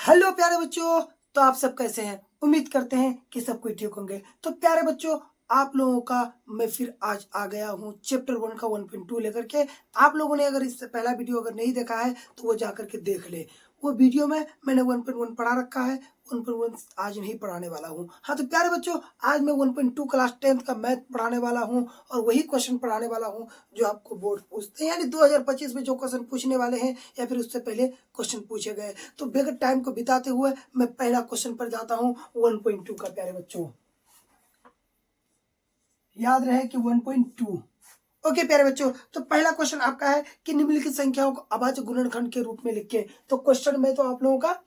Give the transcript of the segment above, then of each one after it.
Hello प्यारे बच्चों। तो आप सब कैसे हैं? उम्मीद करते हैं कि सब कोई ठीक होंगे। तो प्यारे बच्चों, आप लोगों का मैं फिर आज आ गया हूँ चैप्टर 1 का 1.2 लेकर के। आप लोगों ने अगर इससे पहला वीडियो अगर नहीं देखा है तो वो जाकर के देख ले। वो वीडियो में मैंने 1.1 पढ़ा रखा है, 1.1 आज नहीं पढ़ाने वाला हूँ। हाँ तो प्यारे बच्चों, आज मैं 1.2 क्लास 10th का मैथ पढ़ाने वाला हूँ और वही क्वेश्चन पढ़ाने वाला हूँ जो आपको बोर्ड पूछते हैं, यानी 2025 में जो क्वेश्चन पूछने वाले हैं या फिर उससे पहले क्वेश्चन पूछे गए। तो बेगर टाइम को बिताते हुए मैं पहला क्वेश्चन पर जाता हूँ 1.2 का। प्यारे बच्चों, याद रहे कि 1.2। ओके प्यारे बच्चों, तो पहला क्वेश्चन आपका है कि निम्नलिखित संख्याओं को अभाज्य गुणनखंड के रूप में लिखे। तो क्वेश्चन में तो आप लोगों का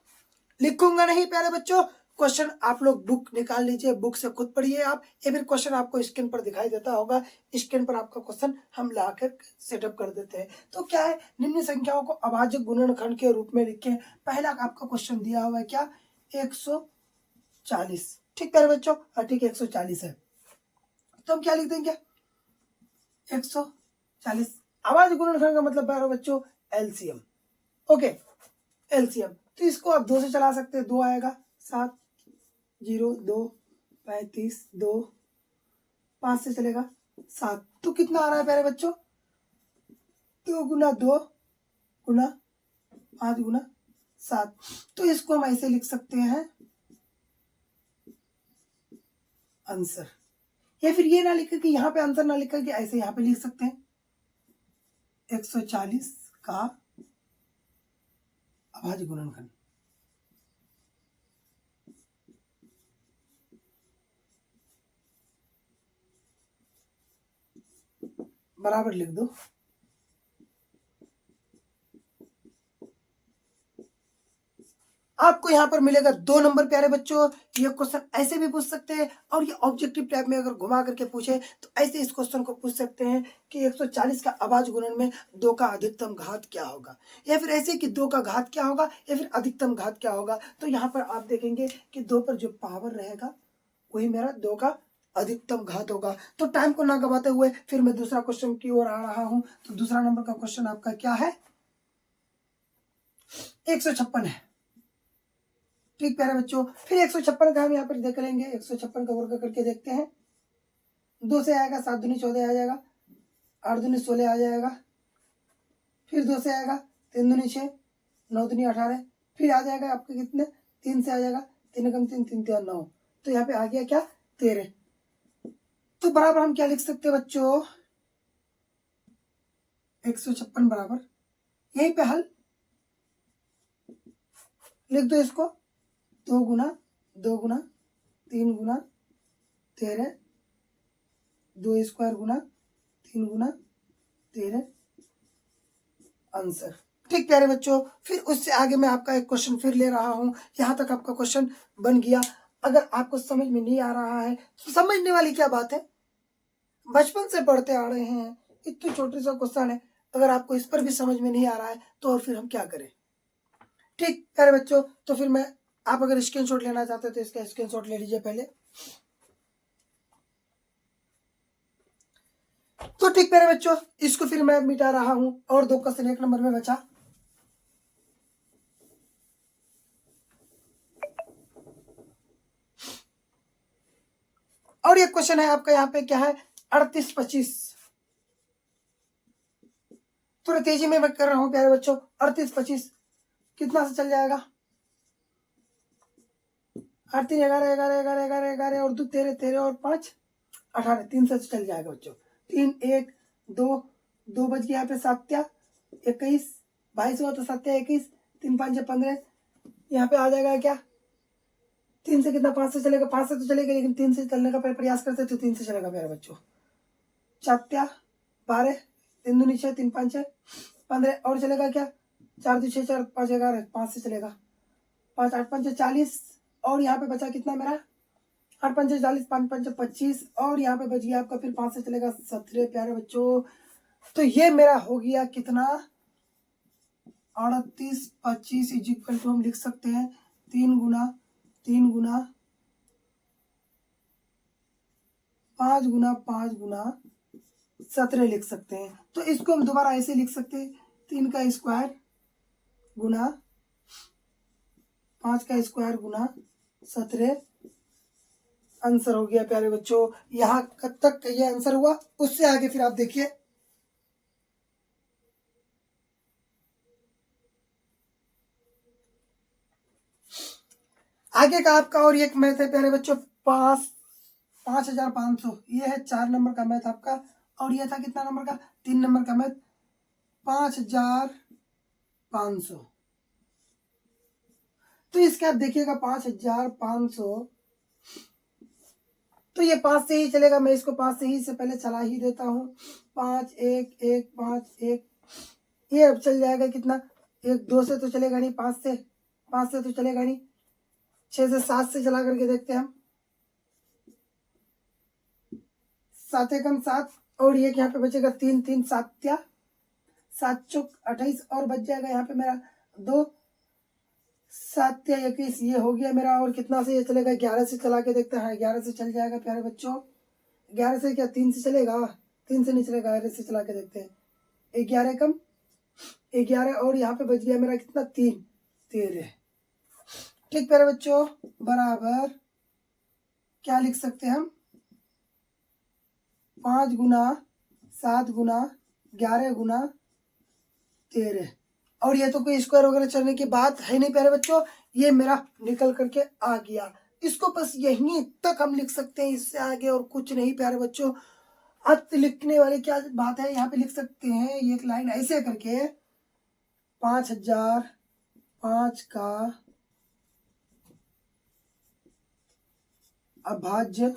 लिखूंगा नहीं प्यारे बच्चों, क्वेश्चन आप लोग बुक निकाल लीजिए, बुक से खुद पढ़िए आप, या फिर क्वेश्चन आपको स्क्रीन पर दिखाई देता होगा, स्क्रीन पर आपका क्वेश्चन हम लाकर सेटअप कर देते हैं। तो क्या है, निम्न संख्याओं को अभाज्य गुणनखंड के रूप में लिखें। पहला आपका क्वेश्चन दिया हुआ है क्या, 140। ठीक प्यारे बच्चों, ठीक 140 है। तो हम क्या लिख देंगे, 140। अभाज्य गुणनखंड का मतलब प्यारे बच्चों एलसीएम। Okay, LCM. तो इसको आप 2 से चला सकते हैं, 2 आएगा, 7 0 2 35 2, 5 से चलेगा 7। तो कितना आ रहा है प्यारे बच्चों, 2 गुना 2 गुना 5 गुना 7। तो इसको हम ऐसे लिख सकते हैं आंसर, या फिर ये ना लिख करके यहाँ पे आंसर ना लिख करके ऐसे यहाँ पे लिख सकते हैं 140 का अभाज्य गुणनखंड। बराबर लिख दो। आपको यहाँ पर मिलेगा 2 नंबर प्यारे बच्चों। ये क्वेश्चन ऐसे भी पूछ सकते हैं, और ये ऑब्जेक्टिव टाइप में अगर घुमा करके पूछे तो ऐसे इस क्वेश्चन को पूछ सकते हैं कि 140 का अभाज्य गुणन में 2 का अधिकतम घात क्या होगा, या फिर ऐसे कि 2 का घात क्या होगा, या फिर अधिकतम घात क्या होगा। तो यहाँ पर आप देखेंगे कि 2 पर जो पावर रहेगा वही मेरा 2 का अधिकतम घात होगा। तो टाइम को ना गवाते हुए फिर मैं दूसरा क्वेश्चन की ओर आ रहा हूं। तो दूसरा नंबर का क्वेश्चन आपका क्या है, 156 है। ठीक प्यारे बच्चों, फिर 156 का हम यहाँ पर देख लेंगे, 156 का वर्ग करके देखते हैं। 2 से आएगा 7 दूनी 14 आ जाएगा, 8 दूनी 16 आ जाएगा, फिर 2 से आएगा 3 दूनी 6, 9 दूनी 18, फिर आ जाएगा आपके कितने, 3 से आ जाएगा, 3 कम 3 3 3 9। तो यहाँ पे आ गया क्या, 13। तो बराबर हम क्या लिख सकते हैं बच्चों, 156 बराबर, यहीं पे हल लिख दो इसको, 2 गुना 2 गुना 3 गुना 13, 2 स्क्वायर गुना 3 गुना 13 आंसर। ठीक प्यारे बच्चों, फिर उससे आगे मैं आपका एक क्वेश्चन फिर ले रहा हूं। यहां तक आपका क्वेश्चन बन गया। अगर आपको समझ में नहीं आ रहा है तो समझने वाली क्या बात है, बचपन से पढ़ते आ रहे हैं, इतनी छोटी सा क्वेश्चन है। अगर आपको इस पर भी समझ में नहीं आ रहा है तो और फिर हम क्या करें। ठीक प्यारे बच्चों, तो फिर मैं, आप अगर स्क्रीनशॉट लेना चाहते हैं तो इसका स्क्रीनशॉट ले लीजिए पहले। तो ठीक प्यारे बच्चों, इसको फिर मैं मिटा रहा हूं, और 2 क्वेश्चन 1 नंबर में बचा। और ये क्वेश्चन है आपका यहाँ पे क्या है, 38 25। थोड़ी तेजी में मैं कर रहा हूं प्यारे बच्चों। 38 25 कितना से चल जाएगा, 8 3 11 11 11 11 11 और 2 13 13 और 5 18, 3 से चल जाएगा बच्चों। 3 1 2 2 बच गया यहाँ पे, 7 21 22 हुआ तो 7 21, 3 5 15, यहाँ पे आ जाएगा क्या, 3 से कितना, 5 से चलेगा, 5 से तो चलेगा लेकिन 3 से चलने का प्रयास करते तो 3 से चलेगा प्यारे बच्चों। 7 12, 3 दूनी 6, 3 5 15 और चलेगा क्या, 4 2 6 4 5 11, 5 से चलेगा, 5 8 5 40, और यहाँ पे बचा कितना मेरा, 8 5 40, 5 5 25, और यहाँ पे बच गया आपका फिर 5 से चलेगा 17 प्यारे बच्चों। तो ये मेरा हो गया कितना, 38 25 इज इक्वल टू हम लिख सकते हैं 3 गुना 3 गुना 5 गुना 5 गुना 17 लिख सकते हैं। तो इसको हम दोबारा ऐसे लिख सकते हैं, 3 का स्क्वायर गुना 5 का स्क्वायर गुना 17 आंसर हो गया प्यारे बच्चों। यहाँ तक ये आंसर हुआ। उससे आगे फिर आप देखिए, आगे का आपका और एक मैथ है प्यारे बच्चों, 5500। ये है 4 नंबर का मैथ आपका। और ये था कितना नंबर का, 3 नंबर का मैथ, 5500। तो इसका आप देखिएगा 5500, तो ये 5 से ही चलेगा। मैं इसको 5 से ही से पहले चला ही देता हूँ। 5 1 1 5 1, ये अब चल जाएगा कितना, 1 2 से तो चलेगा नहीं, 5 से तो चलेगा नहीं, 6 से 7 से चला करके देखते हैं हम। 7 एकम 7, और ये यहाँ पे बचेगा 3 3 7 क्या 7 चौक 28, और बच जाएगा यहाँ पे मेरा 2 7 या 21। ये हो गया मेरा। और कितना से ये चलेगा, 11 से चला के देखते हैं। 11 से चल जाएगा प्यारे बच्चों। 11 से क्या 3 से चलेगा, 3 से नहीं चलेगा, 11 से चला के देखते हैं। 11 कम 11, और यहाँ पे बच गया मेरा कितना, 3 13। ठीक प्यारे बच्चों, बराबर क्या लिख सकते हैं हम, 5 गुना 7 गुना 11 गुना 13। और ये तो कोई स्क्वायर वगैरह चलने की बात है नहीं प्यारे बच्चों, ये मेरा निकल करके आ गया। इसको बस यहीं तक हम लिख सकते हैं, इससे आगे और कुछ नहीं प्यारे बच्चों। अंत लिखने वाली क्या बात है, यहाँ पे लिख सकते हैं एक लाइन ऐसे करके, 5005 का अभाज्य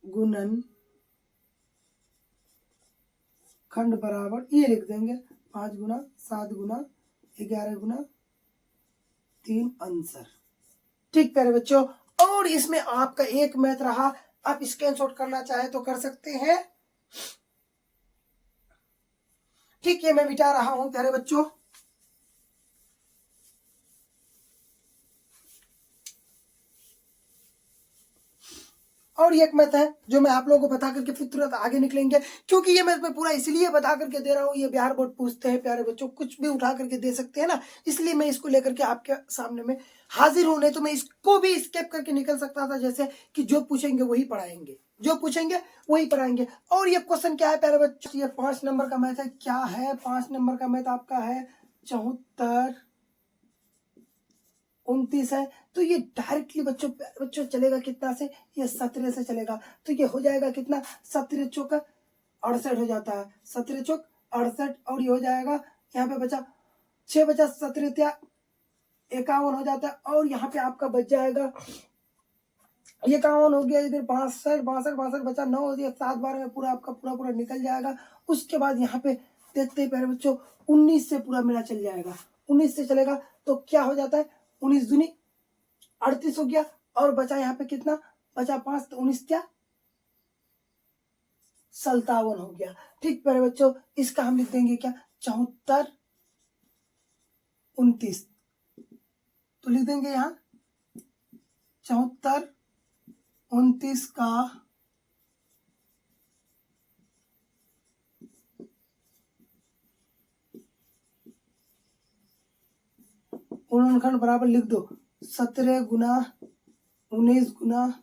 गुणन खंड बराबर, ये लिख देंगे 5 गुना 7 गुना 11 गुना 3 आंसर। ठीक प्यारे बच्चों, और इसमें आपका एक मैथ रहा, आप स्क्रीनशॉट करना चाहे तो कर सकते हैं। ठीक है, मैं मिटा रहा हूं प्यारे बच्चों। और एक मैथ है जो मैं आप लोगों को बता करके फिर तुरंत आगे निकलेंगे, क्योंकि ये मैथ मैं पूरा इसलिए बता करके दे रहा हूँ, ये बिहार बोर्ड पूछते हैं प्यारे बच्चों, कुछ भी उठा करके दे सकते हैं ना, इसलिए मैं इसको लेकर के आपके सामने में हाजिर हूं। नहीं तो मैं इसको भी स्किप करके निकल सकता था, जैसे कि जो पूछेंगे वही पढ़ाएंगे, जो पूछेंगे वही पढ़ाएंगे। और ये क्वेश्चन क्या है प्यारे बच्चों, ये 5 नंबर का मैथ है। क्या है 5 नंबर का मैथ आपका है, 74 29 है। तो ये डायरेक्टली बच्चों चलेगा कितना से, ये 17 से चलेगा। तो ये हो जाएगा कितना, 17 चौक 68 हो जाता है, 17 चौक 68। और ये हो जाएगा, यहाँ पे बचा 6 बचा 17 51 हो जाता है। और यहाँ पे आपका बच जाएगा, ये 51 हो गया, इधर 62 62 बचा 9 हो गया, 7 12 में पूरा आपका पूरा निकल जाएगा। उसके बाद यहाँ पे देखते हैं प्यारे बच्चों, 19 से पूरा मेरा चल जाएगा, 19 से चलेगा। तो क्या हो जाता है, 19 दूनी 38 हो गया, और बचा यहाँ पे कितना, बचा 5, तो 19 क्या 57 हो गया। ठीक प्यारे बच्चों, इसका हम लिख देंगे क्या, 74 29। तो लिख देंगे यहाँ 74 29 का गुणनखंड बराबर लिख दो, 17 गुना 19 गुना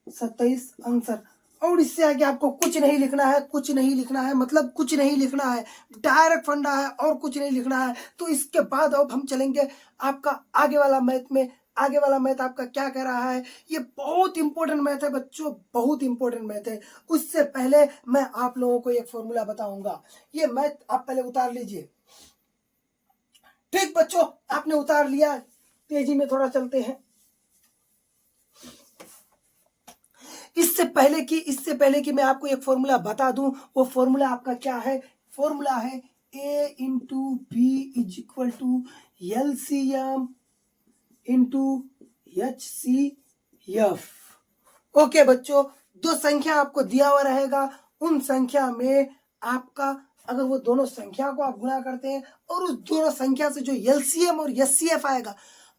27 आंसर। और इससे आगे आपको कुछ नहीं लिखना है, कुछ नहीं लिखना है, मतलब कुछ नहीं लिखना है, डायरेक्ट फंडा है और कुछ नहीं लिखना है। तो इसके बाद अब हम चलेंगे आपका आगे वाला मैथ में। आगे वाला मैथ आपका क्या कह रहा है, ये बहुत इंपॉर्टेंट मैथ है बच्चों, बहुत इंपॉर्टेंट मैथ है। उससे पहले मैं आप लोगों को एक फॉर्मूला बताऊंगा, ये मैथ आप पहले उतार लीजिए। ठीक बच्चों, आपने उतार लिया, तेजी में थोड़ा चलते हैं। इससे पहले कि मैं आपको एक फॉर्मूला बता दूं, वो फॉर्मूला आपका क्या है, फॉर्मूला है A into B is equal to LCM into HCF। Okay बच्चों, दो संख्या आपको दिया हुआ रहेगा, उन संख्या में आपका अगर वो दोनों संख्या को आप गुणा करते हैं और उस दोनों संख्या से जो LCM और HCF आएगा,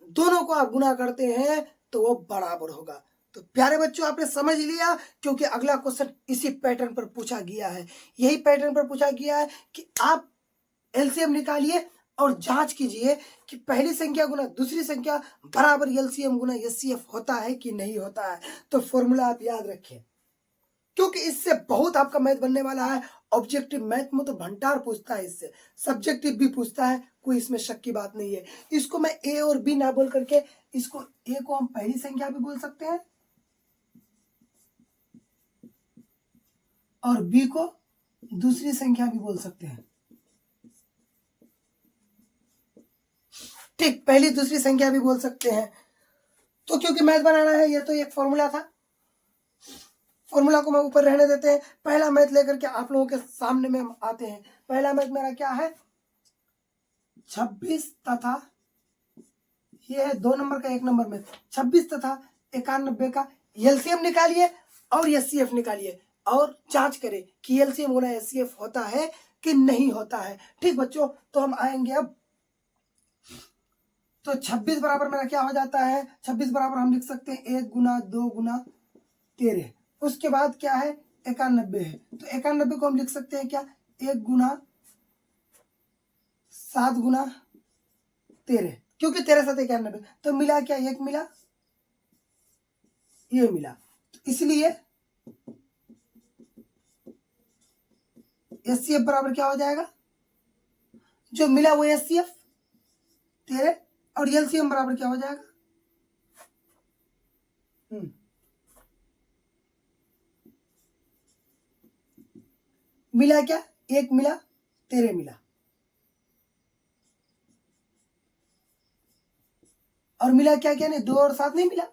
दोनों को आप गुणा करते हैं तो वो बराबर होगा। तो प्यारे बच्चों, आपने समझ लिया, क्योंकि अगला क्वेश्चन इसी पैटर्न पर पूछा गया है। यही पैटर्न पर पूछा गया है कि आप LCM निकालिए और जांच कीजिए कि पहली संख्या गुना दूसरी संख्या बराबर एलसीएम गुना एचसीएफ होता है कि नहीं होता है। तो फॉर्मूला आप याद रखें, क्योंकि इससे बहुत आपका मैथ बनने वाला है। ऑब्जेक्टिव मैथ में तो भंडार पूछता है, इससे सब्जेक्टिव भी पूछता है, कोई इसमें शक की बात नहीं है। इसको मैं ए और बी ना बोल करके, इसको ए को हम पहली संख्या भी बोल सकते हैं और बी को दूसरी संख्या भी बोल सकते हैं। ठीक, पहली दूसरी संख्या भी बोल सकते हैं। तो क्योंकि मैथ बनाना है, ये तो एक फॉर्मूला था, फॉर्मूला को मैं ऊपर रहने देते हैं। पहला मैथ लेकर के आप लोगों के सामने में हम आते हैं। पहला मैथ मेरा क्या है, 26 तथा ये है 2 नंबर का 1 नंबर में 26 तथा 91 का एलसीएम निकालिए और एचसीएफ निकालिए और जांच करें कि एलसीएम गुना एचसीएफ होता है कि नहीं होता है। ठीक बच्चों, तो हम आएंगे अब। तो 26 बराबर मेरा क्या हो जाता है, 26 बराबर हम लिख सकते हैं 1 गुना 2 गुना 13। उसके बाद क्या है 91 है, तो 91 को हम लिख सकते हैं क्या 1 गुना 7 गुना 13, क्योंकि 13 7 91, तो मिला क्या 1 मिला, ये मिला। तो इसलिए एचसीएफ बराबर क्या हो जाएगा, जो मिला वो एचसीएफ 13 और एलसीएम बराबर क्या हो जाएगा, मिला क्या 1 मिला 13 मिला, और मिला क्या क्या नहीं 2 और 7 नहीं मिला,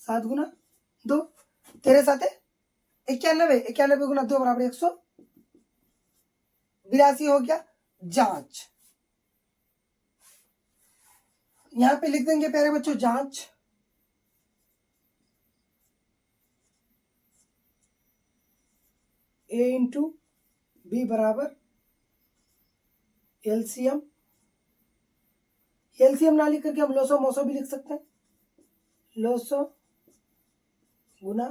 7 गुना 2 13 7 91, 91 गुना 2 बराबर 182 हो गया। जांच यहां पे लिख देंगे प्यारे बच्चों, जांच ए इंटू बी बराबर एलसीएम, एलसीएम ना लिख करके हम लोसो मोसो भी लिख सकते हैं, लोसो गुना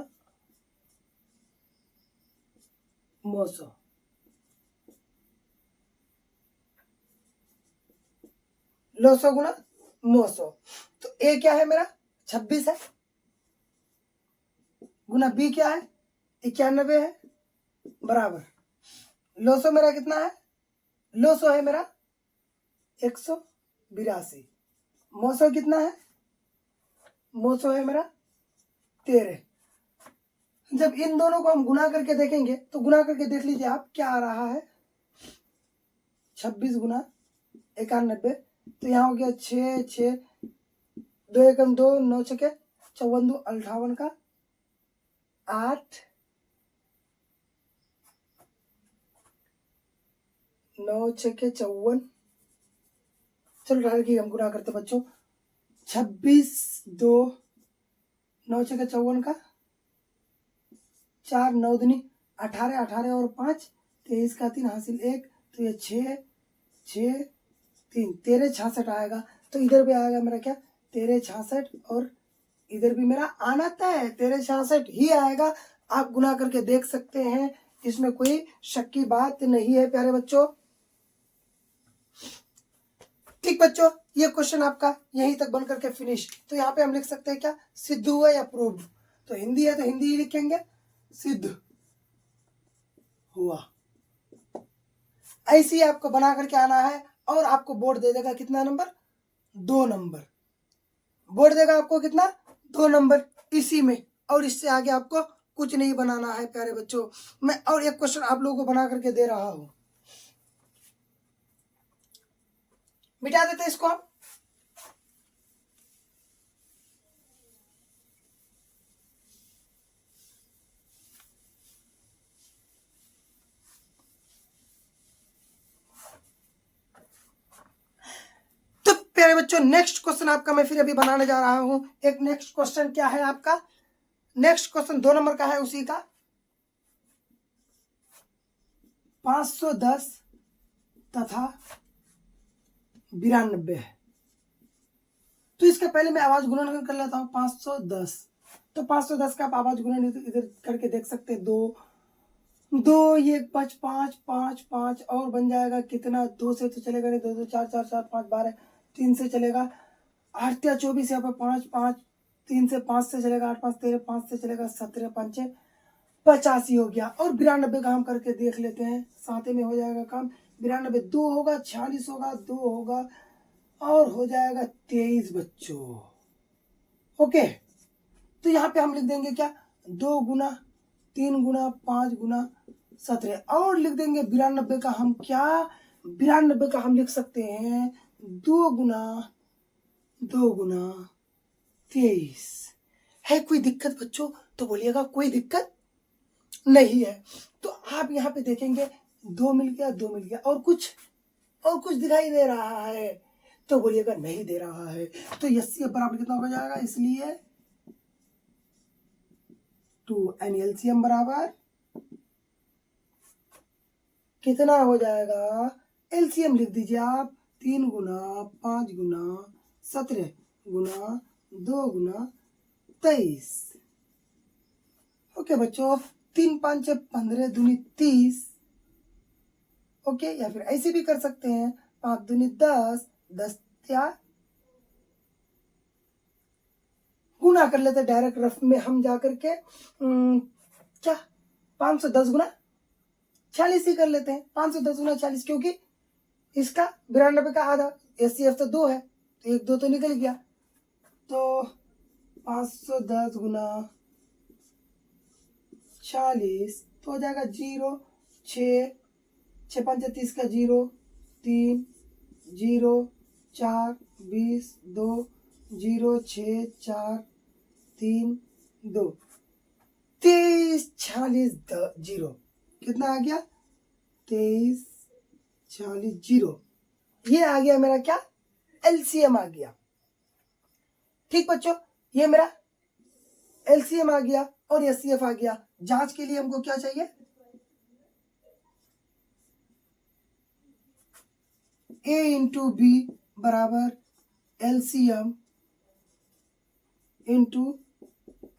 मोसो। लोसो गुना मोसो, तो ए क्या है मेरा 26 है, गुना बी क्या है 91 है, बराबर लोसो मेरा कितना है, लोसो है मेरा 182, मोसो कितना है, मोसो है मेरा 13। जब इन दोनों को हम गुना करके देखेंगे तो गुना करके देख लीजिए आप क्या आ रहा है, 26 गुना 91, तो यहाँ हो गया 6 6 2 एकम 2 9 छके 54 2 58 का 8 9 छके 54, चलो डाल की हम गुना करते बच्चों, 26 2 9 छके 54 का 4 9 दूनी 18 18 और 5 23 का 3 हासिल 1, तो ये 6 6 3 13 66 आएगा। तो इधर भी आएगा मेरा क्या 13 66 और इधर भी मेरा आना तय 13 66 ही आएगा। आप गुना करके देख सकते हैं, इसमें कोई शक की बात नहीं है प्यारे बच्चों। ठीक बच्चों, ये क्वेश्चन आपका यहीं तक बन करके फिनिश। तो यहाँ पे हम लिख सकते हैं क्या सिद्ध हुआ या प्रूव्ड, तो हिंदी है तो हिंदी ही लिखेंगे, सिद्ध हुआ। ऐसे ही आपको बना करके आना है और आपको बोर्ड दे देगा कितना नंबर 2 नंबर, बोर्ड देगा आपको कितना 2 नंबर इसी में, और इससे आगे आपको कुछ नहीं बनाना है प्यारे बच्चों। मैं और एक क्वेश्चन आप लोगों को बना करके दे रहा हूं, मिटा देते इसको हम। तो प्यारे बच्चों नेक्स्ट क्वेश्चन आपका मैं फिर अभी बनाने जा रहा हूं। एक नेक्स्ट क्वेश्चन क्या है आपका, नेक्स्ट क्वेश्चन 2 नंबर का है, उसी का 510 तथा 92 है। तो इसके पहले मैं आवाज गुणन कर लेता हूं 510, तो 510 का आप आवाज गुणन इधर करके देख सकते हैं 2 दो, ये पाँच पाँच पाँच पाँच और बन जाएगा कितना, दो से तो चलेगा नहीं, दो दो चार, चार चार पाँच 12, तीन से चलेगा 8 या 24, यहाँ पे पाँच पाँच, तीन से 5 से चलेगा 8 5 13, 5 से चलेगा 17 5 85 हो गया। और 92 का हम करके देख लेते हैं, साथ में हो जाएगा काम। 92 दो होगा, 46 होगा, दो होगा और हो जाएगा 23 बच्चों। ओके, तो यहाँ पे हम लिख देंगे क्या, 2 गुना 3 गुना 5 गुना 17 और लिख देंगे 92 का हम क्या, 92 का हम लिख सकते हैं 2 गुना 23। है कोई दिक्कत बच्चों? तो बोलिएगा कोई दिक्कत नहीं है। तो आप यहाँ पे देखेंगे 2 मिल गया, 2 मिल गया और कुछ दिखाई दे रहा है, तो बोलिएगा नहीं दे रहा है। तो एचसीएफ बराबर कितना हो जाएगा, इसलिए 2 एंड एलसीएम बराबर कितना हो जाएगा, एलसीएम लिख दीजिए आप, 3 गुना 5 गुना 17 गुना 2 गुना 23। ओके बच्चों, 3 5 15 दूनी 30। ओके, या फिर ऐसे भी कर सकते हैं, 5 दूनी 10, 10 क्या गुना कर लेते डायरेक्ट रफ में हम जाकर के क्या 510 गुना 46 ही कर लेते हैं, 510 गुना 40, क्योंकि इसका 92 का आधा, एचसीएफ तो 2 है तो 1 2 तो निकल गया, तो 510 गुना 40 तो हो जाएगा 0 6 6 5 30 का 0 3 0 4 20 2 0 6 4 3 2 23 46 0 कितना आ गया, 23 46 0। ये आ गया मेरा क्या, एलसीएम आ गया। ठीक बच्चों, ये मेरा एलसीएम आ गया और एचसीएफ आ गया। जांच के लिए हमको क्या चाहिए, ए इंटू बी बराबर एलसीएम इंटू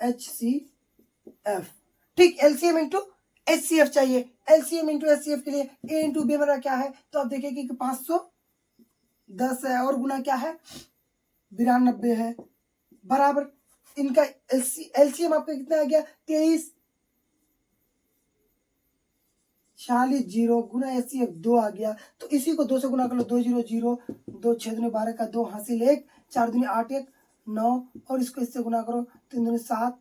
एचसीएफ। ठीक, एलसीएम इंटू एचसीएफ चाहिए। एलसीएम इंटू एचसीएफ के लिए ए इंटू बी मेरा क्या है, तो आप देखिए कि 510 है और गुना क्या है 92 है, बराबर इनका एलसीएम आपका कितना आ गया 23 46 0 गुना एचसीएफ 2 आ गया। तो इसी को 2 से गुना कर लो, 2 0 0 2 6 दूनी 12 का 2 हासिल 1 4 दूनी 8 1 9 और इसको इससे गुना करो, 3 दूनी 7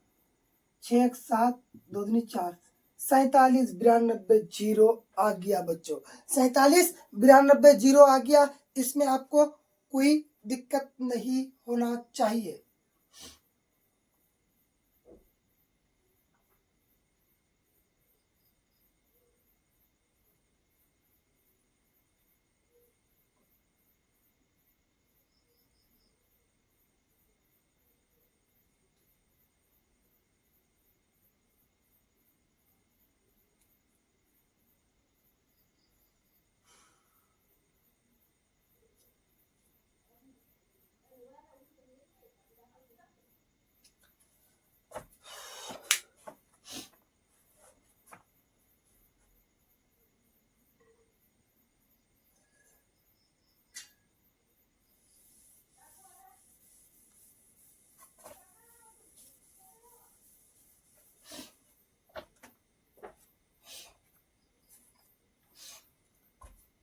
6 1 7 2 दूनी 4 47 92 0 आ गया बच्चों। 47 92 0 आ गया। इसमें आपको कोई दिक्कत नहीं होना चाहिए।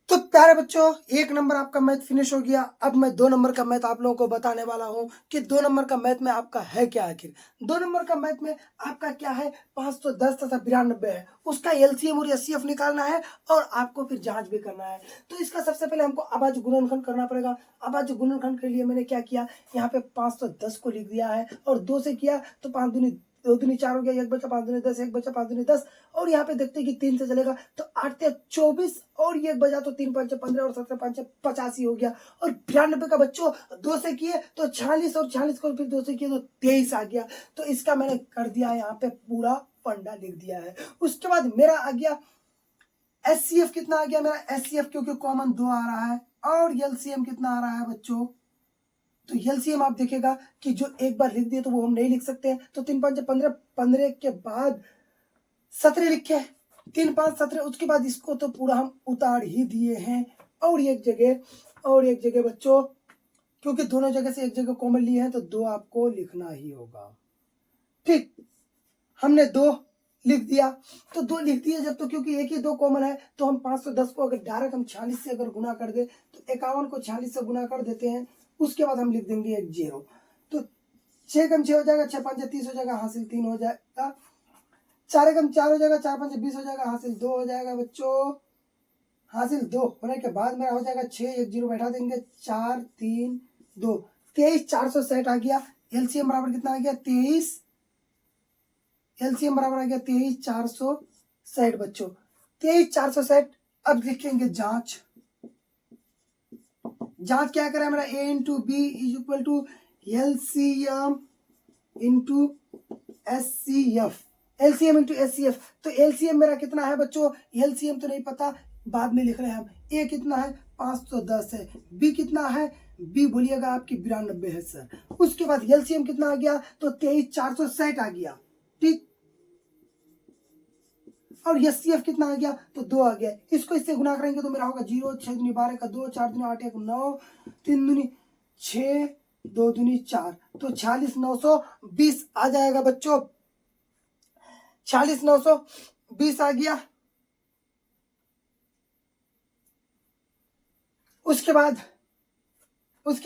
तो प्यारे बच्चों, 1 नंबर आपका मैथ फिनिश हो गया। अब मैं 2 नंबर का मैथ आप लोगों को बताने वाला हूं कि 2 नंबर का मैथ में आपका है क्या आखिर। 2 नंबर का मैथ में आपका क्या है, 510 तथा 92 है, उसका एलसीएम और एचसीएफ निकालना है और आपको फिर जांच भी करना है। तो इसका सबसे पहले हमको अभाज्य गुणनखंड करना पड़ेगा। अभाज्य गुणनखंड के लिए मैंने क्या किया, यहाँ पे 510 को लिख दिया है और 2 से किया तो 5 दूनी 2 दूनी 4 हो गया, 1 बचा 5 दूनी 10, 1 बचा 5 दूनी 10 और यहाँ पे देखते हैं कि 3 से चलेगा तो 8 या 24 और ये बजा तो 3 5 15 और 17 5 85 हो गया। और 92 का बच्चों 2 से किए तो 46 और 46 को फिर 2 से किए तो 23 आ गया। तो इसका मैंने कर दिया यहाँ पे पूरा फंडा लिख दिया है। उसके बाद मेरा आ गया एचसीएफ कितना आ गया मेरा, एचसीएफ क्योंकि कॉमन 2 आ रहा है और एलसीएम कितना आ रहा है बच्चों, तो एलसीएम आप देखेगा कि जो एक बार लिख दिए तो वो हम नहीं लिख सकते हैं, तो 3 5 15 15 के बाद 17 लिखे 3 5 17, उसके बाद इसको तो पूरा हम उतार ही दिए हैं। और एक जगह बच्चों, क्योंकि दोनों जगह से एक जगह कॉमन लिए हैं तो 2 आपको लिखना ही होगा। ठीक, हमने 2 लिख दिया, तो 2 लिख दिए जब, तो क्योंकि एक ही 2 कॉमन है तो हम 510 को अगर डायरेक्ट हम 46 से अगर गुना कर दे तो 51 को 46 से गुना कर देते हैं। उसके बाद हम लिख देंगे एक 0, तो 6 कम 6 हो जाएगा, 6 5 30 हो जाएगा, हासिल 3 हो जाएगा, 4 कम 4 हो जाएगा, 4 5 20 हो जाएगा, हासिल 2 हो जाएगा बच्चों। हासिल 2 होने के बाद मेरा हो जाएगा 6, एक 0 बैठा देंगे, 4 3 2, 23 460 आ गया। एलसीएम बराबर कितना आ गया 23, एलसीएम बराबर आ गया 23 460 बच्चों, 23 460। अब लिखेंगे जांच क्या करें हमारा, a into B is equal to LCM into HCF, LCM into HCF. तो एलसीएम मेरा कितना है बच्चों, एलसीएम तो नहीं पता, बाद में लिख रहे हैं हम। ए कितना है 510 है, बी कितना है, बी बोलिएगा आपकी 92 है सर। उसके बाद एलसीएम कितना आ गया, तो 23 460 आ गया। ठीक, और एचसीएफ कितना आ गया, तो 2 आ गया। इसको इससे गुना करेंगे तो मेरा होगा 0, 6 दूनी 12 का 2, 4 दूनी 8 1 9, 3 दूनी 6, 2 दूनी 4, तो 46 920 आ जाएगा बच्चों, 46 920 आ गया। उसके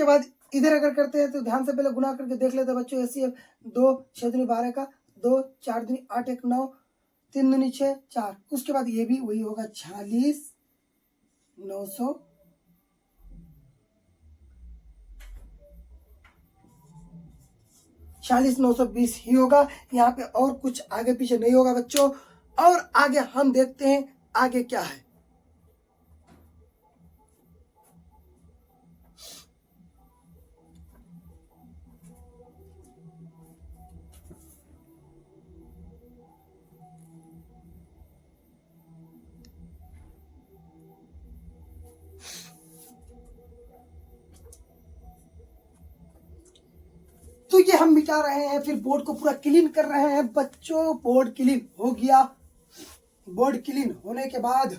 बाद इधर अगर करते हैं तो ध्यान से पहले गुना करके देख लेते हैं बच्चों। एचसीएफ 2 6 दूनी 12 का 2, 4 दूनी 8 1 9, 3 दूनी 6 4। उसके बाद ये भी वही होगा 46 900 46 920 ही होगा। यहाँ पे और कुछ आगे पीछे नहीं होगा बच्चों। और आगे हम देखते हैं आगे क्या है। तो ये हम मिटा रहे हैं, फिर बोर्ड को पूरा क्लीन कर रहे हैं बच्चों। बोर्ड क्लीन हो गया। बोर्ड क्लीन होने के बाद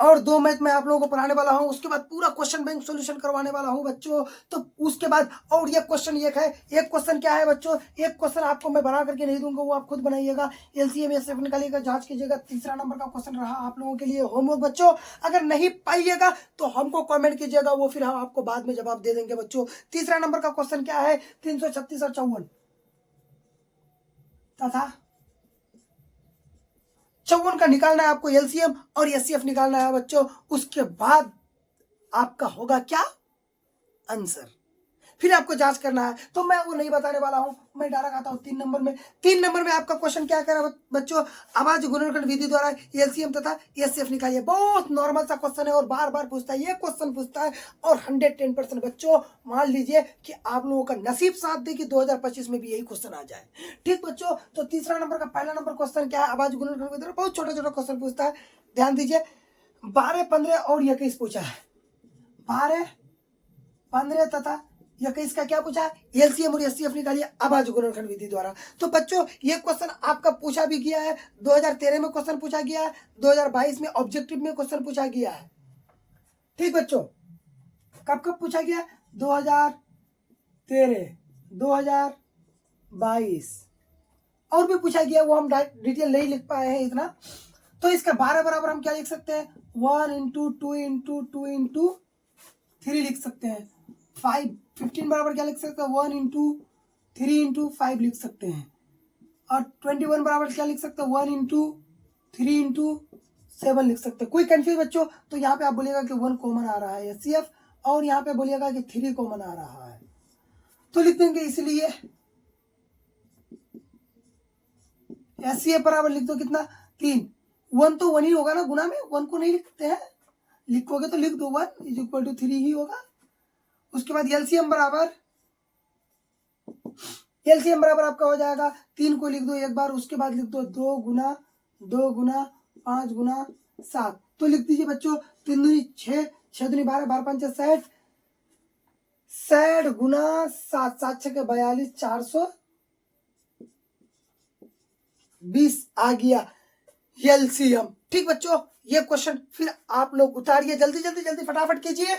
और 2 मैथ में आप लोगों को पढ़ाने वाला हूं। उसके बाद पूरा क्वेश्चन बैंक सॉल्यूशन करवाने वाला हूं बच्चों। तो उसके बाद और ये क्वेश्चन एक है, एक क्वेश्चन क्या है बच्चों, एक क्वेश्चन आपको मैं बना करके नहीं दूंगा, वो आप खुद बनाइएगा, एलसीएम एचसीएफ निकालिएगा, जांच कीजिएगा। तीसरा नंबर का क्वेश्चन रहा आप लोगों के लिए होमवर्क बच्चों। अगर नहीं पाइएगा तो हमको कॉमेंट कीजिएगा, वो फिर हम आपको बाद में जवाब दे देंगे बच्चों। तीसरा नंबर का क्वेश्चन क्या है, 336 और 54 तथा 54 का निकालना है आपको एलसीएम और एचसीएफ निकालना है बच्चों। उसके बाद आपका होगा क्या आंसर, फिर आपको जांच करना है। तो मैं वो नहीं बताने वाला हूं, मैं डायरेक्ट आता हूं 3 नंबर में। 3 नंबर में आपका क्वेश्चन क्या कह रहा है बच्चों, आवाज गुणनखंड विधि द्वारा एलसीएम तथा एचसीएफ निकालिए। बहुत नॉर्मल सा क्वेश्चन है और बार बार पूछता है, ये क्वेश्चन पूछता है और 110% बच्चों मान लीजिए कि आप लोगों का नसीब साथ दे कि 2025 में भी यही क्वेश्चन आ जाए। ठीक बच्चों, तो तीसरा नंबर का पहला नंबर क्वेश्चन क्या है, आवाज गुणनखंड विधि द्वारा बहुत छोटा छोटा क्वेश्चन पूछता है। ध्यान दीजिए, 12 15 और 21 पूछा है। 12 15 तथा 21 का क्या पूछा है, एलसीएम और एचसीएफ निकालिए आवाज गुणनखंड विधि द्वारा। तो बच्चों ये क्वेश्चन आपका पूछा भी गया है, 2013 में क्वेश्चन पूछा गया है, 2022 में ऑब्जेक्टिव में क्वेश्चन पूछा गया है। ठीक बच्चों, कब कब पूछा गया, 2013 2022 और भी पूछा गया, वो हम डिटेल नहीं लिख पाए हैं इतना। तो इसका 12 बराबर हम क्या लिख सकते हैं, 1 इंटू 2 इंटू 2 इंटू 3 लिख सकते हैं। 15 बराबर क्या लिख सकते हैं, 1 इंटू 3 इंटू 5 लिख सकते हैं। और 21 बराबर क्या लिख सकते हैं, 1 इंटू 3 इंटू 7 लिख सकते हैं। कोई कंफ्यूज बच्चों, तो यहाँ पे आप बोलिएगा कि 1 कॉमन आ रहा है एचसीएफ, और यहाँ पे बोलिएगा कि 3 कॉमन आ रहा है, तो लिख देंगे। इसलिए एचसीएफ बराबर लिख दो कितना, 3। 1 तो 1 ही होगा ना, गुना में 1 को नहीं लिखते हैं, लिखोगे तो लिख दो 1 इज इक्वल टू 3 ही होगा। उसके बाद एलसीएम बराबर आपका हो जाएगा, 3 को लिख दो एक बार, उसके बाद लिख दो 2 गुना 5 गुना 7, तो लिख दीजिए बच्चों 3 दूनी 6, 6 दूनी 12, 12 5 60, 60 गुना 7, 7 6 42, 400 20 आ गया एलसीएम। ठीक बच्चों, ये क्वेश्चन फिर आप लोग उतारिए, जल्दी जल्दी जल्दी फटाफट कीजिए।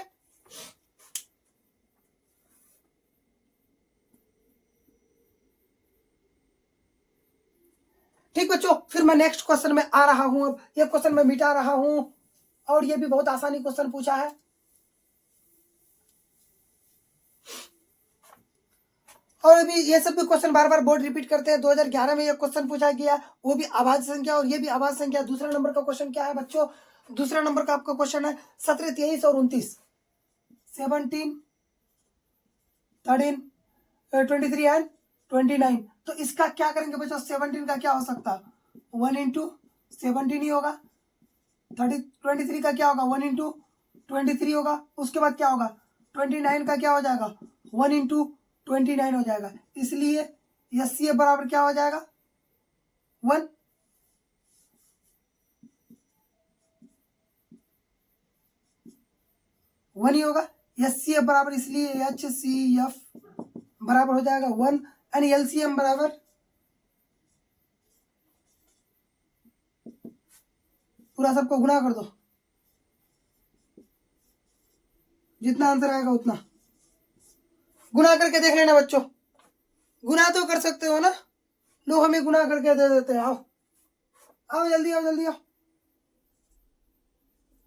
ठीक बच्चों, फिर मैं नेक्स्ट क्वेश्चन में आ रहा हूं। अब ये क्वेश्चन मैं मिटा रहा हूं और ये भी बहुत आसानी क्वेश्चन पूछा है। और अभी ये सब भी क्वेश्चन बार बार बोर्ड रिपीट करते हैं। 2011 में ये क्वेश्चन पूछा गया, वो भी आभाज्य संख्या, और ये भी आभाज्य संख्या। दूसरा नंबर का क्वेश्चन क्या है बच्चों? दूसरा नंबर का आपका क्वेश्चन है 17, 23 और 29, 17, 13, 23 एंड 29। तो इसका क्या करेंगे बच्चों? 17 का क्या हो सकता है? 1 इंटू 17 ही होगा। 23 का क्या होगा? 1 इंटू 23 होगा। उसके बाद क्या होगा? 29 का क्या हो जाएगा? 1 इंटू 29 हो जाएगा। इसलिए एचसीएफ बराबर क्या हो जाएगा? 1। वन ही होगा। एचसीएफ बराबर, इसलिए एचसीएफ बराबर हो जाएगा 1 एंड एलसीएम बराबर पूरा सबको गुना कर दो, जितना आंसर आएगा उतना गुना करके देख लेना बच्चों। गुना तो कर सकते हो ना, लो हमें गुना करके दे देते हैं। आओ आओ जल्दी आओ जल्दी आओ।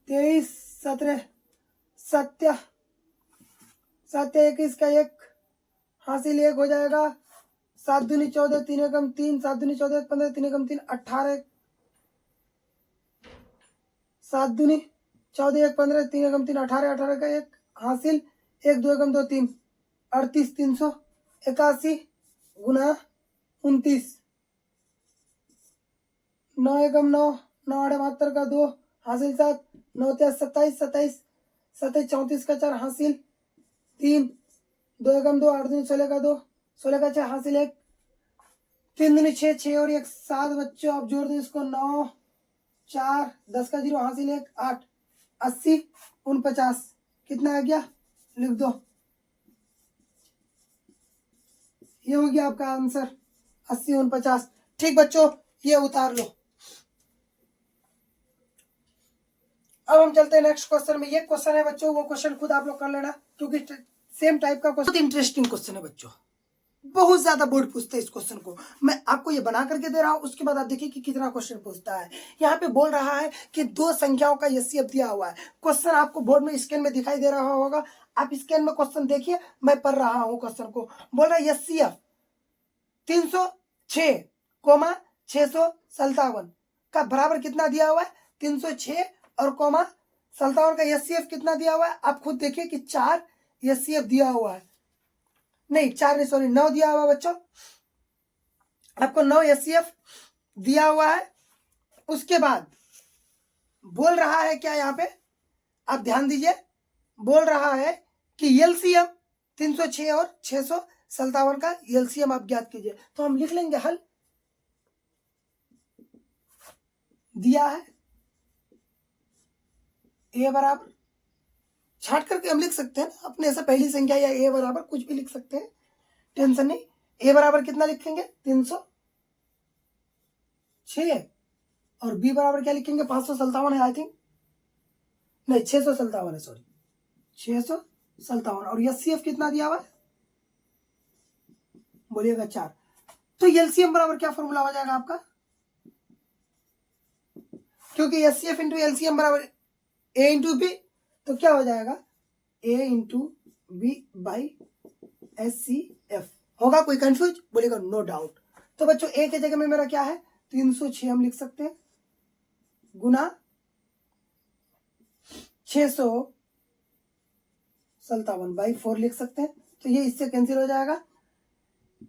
23, 17, 7, 21 का 1 हासिल 1 हो जाएगा। 7 दूनी 14, 3 एकम 3, 7 दूनी 14, 15, 3 एकम 3, 18, 7 दूनी 14, 1 15, 3 एकम 3, 18, 18 का 1 हासिल 1, 2 एकम 2 3, 38, 381 गुना 29, 9 एकम 9, 9 8 72 का 2 हासिल 7, 9 23 27, 27 27 34 का 4 हासिल 3, 2 एकम 2, 8 दूनी 16 का 2, 16 का 6 हासिल 1, 3 दूनी 6, 6 और 1 7 बच्चों। आप जोड़ दो इसको, 9 4 10 का 0 हासिल 1 8, 80 49 कितना आ गया? लिख दो, ये हो गया आपका आंसर 80 49। ठीक बच्चों, ये उतार लो। अब हम चलते हैं नेक्स्ट क्वेश्चन में। ये क्वेश्चन है बच्चों, वो क्वेश्चन खुद आप लोग कर लेना, क्योंकि सेम टाइप का क्वेश्चन, बहुत इंटरेस्टिंग क्वेश्चन है बच्चों। बहुत ज्यादा बोर्ड पूछते हैं इस क्वेश्चन को। मैं आपको ये बना करके दे रहा हूं, उसके बाद आप देखिए कि कितना क्वेश्चन पूछता है। यहाँ पे बोल रहा है कि 2 संख्याओं का एचसीएफ दिया हुआ है। क्वेश्चन आपको बोर्ड में स्क्रीन में दिखाई दे रहा होगा, आप स्क्रीन में क्वेश्चन देखिए, मैं पढ़ रहा हूँ क्वेश्चन को। बोल रहा है एचसीएफ 306, 657 का बराबर कितना दिया हुआ है? 306 और 57 का एचसीएफ कितना दिया हुआ है? आप खुद देखिए कि 4 एचसीएफ दिया हुआ है। नहीं 4 नहीं, सॉरी 9 दिया हुआ है बच्चों। आपको 9 एचसीएफ दिया हुआ है। उसके बाद बोल रहा है क्या यहाँ पे? आप ध्यान दीजिए, बोल रहा है कि एलसीएम 306 और 657 का एलसीएम आप ज्ञात कीजिए। तो हम लिख लेंगे हल। दिया है ए बराबर, छाट करके हम लिख सकते हैं ना अपने, ऐसा पहली संख्या या ए बराबर कुछ भी लिख सकते हैं, टेंशन नहीं। ए बराबर कितना लिखेंगे? 306 और बी बराबर क्या लिखेंगे? 557 है आई थिंक, नहीं 657 है, सॉरी 657। और एचसीएफ कितना दिया हुआ है? बोलिएगा 4। तो एलसीएम बराबर क्या फॉर्मूला हो जाएगा आपका? क्योंकि एचसीएफ इंटू एलसीएम बराबर ए इंटू बी, तो क्या हो जाएगा? ए इंटू बी बाई एचसीएफ। होगा कोई कंफ्यूज? बोलेगा नो डाउट। तो बच्चों ए के जगह में मेरा क्या है? 306 हम लिख सकते हैं, गुना 657 बाई 4 लिख सकते हैं। तो ये इससे कैंसिल हो जाएगा।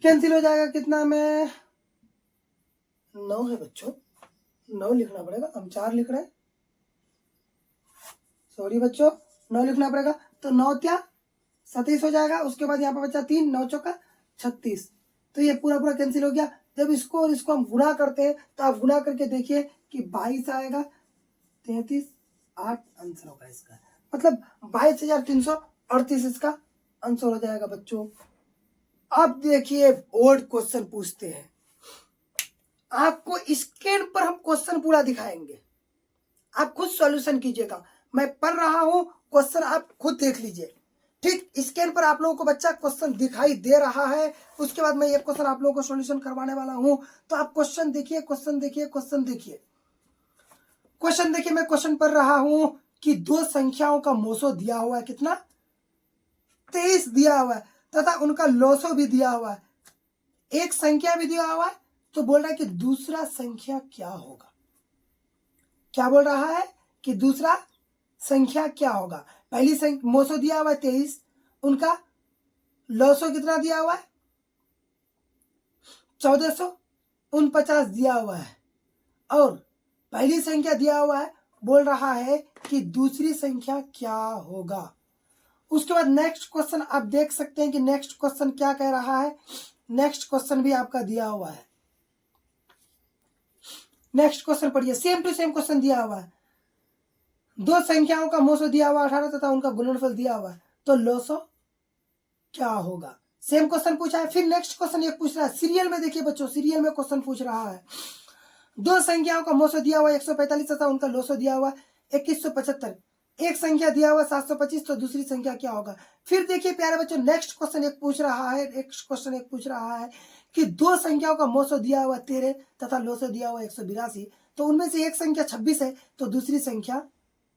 कैंसिल हो जाएगा कितना में? 9 है बच्चों, 9 लिखना पड़ेगा, हम 4 लिख रहे हैं, सॉरी बच्चों 9 लिखना पड़ेगा। तो 9 क्या 27 हो जाएगा। उसके बाद यहाँ पे बच्चा 3, 9 चौका 36। तो ये पूरा पूरा कैंसिल हो गया। जब इसको और इसको हम गुणा करते हैं तो आप गुणा करके देखिए कि 22 आएगा, 33 8 आंसर होगा इसका। मतलब 22,338 इसका आंसर हो जाएगा बच्चों। अब देखिए बोर्ड क्वेश्चन पूछते हैं। आपको स्क्रीन पर हम क्वेश्चन पूरा दिखाएंगे, आप खुद सॉल्यूशन कीजिएगा। मैं पढ़ रहा हूं, क्वेश्चन आप खुद देख लीजिए। ठीक, स्क्रीन पर आप लोगों को बच्चा क्वेश्चन दिखाई दे रहा है, उसके बाद मैं ये क्वेश्चन आप लोगों को सॉल्यूशन करवाने वाला हूं। तो आप क्वेश्चन देखिए, क्वेश्चन देखिए, क्वेश्चन देखिए, क्वेश्चन देखिए। मैं क्वेश्चन पढ़ रहा हूं कि दो संख्याओं का मोसो दिया हुआ है, कितना 23 दिया हुआ है, तथा उनका लोसो भी दिया हुआ है, एक संख्या भी दिया हुआ है। तो बोल रहा है कि दूसरा संख्या क्या होगा। क्या बोल रहा है कि दूसरा संख्या क्या होगा। पहली संख्या मोसो दिया हुआ है 23, उनका लोसो कितना दिया हुआ है 1449 दिया हुआ है, और पहली संख्या दिया हुआ है, बोल रहा है कि दूसरी संख्या क्या होगा। उसके बाद नेक्स्ट क्वेश्चन आप देख सकते हैं कि नेक्स्ट क्वेश्चन क्या कह रहा है। नेक्स्ट क्वेश्चन भी आपका दिया हुआ है, नेक्स्ट क्वेश्चन पढ़िए, सेम टू सेम क्वेश्चन दिया हुआ है। दो संख्याओं का मोसो दिया हुआ 18 तथा उनका गुणनफल दिया हुआ है, तो लोसो क्या होगा। सेम क्वेश्चन पूछा है। फिर नेक्स्ट क्वेश्चन एक पूछ रहा है, सीरियल में देखिए बच्चों, सीरियल में क्वेश्चन पूछ रहा है। दो संख्याओं का मोसो दिया हुआ 145 तथा उनका लोसो दिया हुआ 2175, एक संख्या दिया हुआ 725, तो दूसरी संख्या क्या होगा। फिर देखिए प्यारे बच्चों, नेक्स्ट क्वेश्चन एक पूछ रहा है, नेक्स्ट क्वेश्चन एक पूछ रहा है कि दो संख्याओं का मोसो दिया हुआ 13 तथा लोसो दिया हुआ 182, तो उनमें से एक संख्या 26 है, तो दूसरी संख्या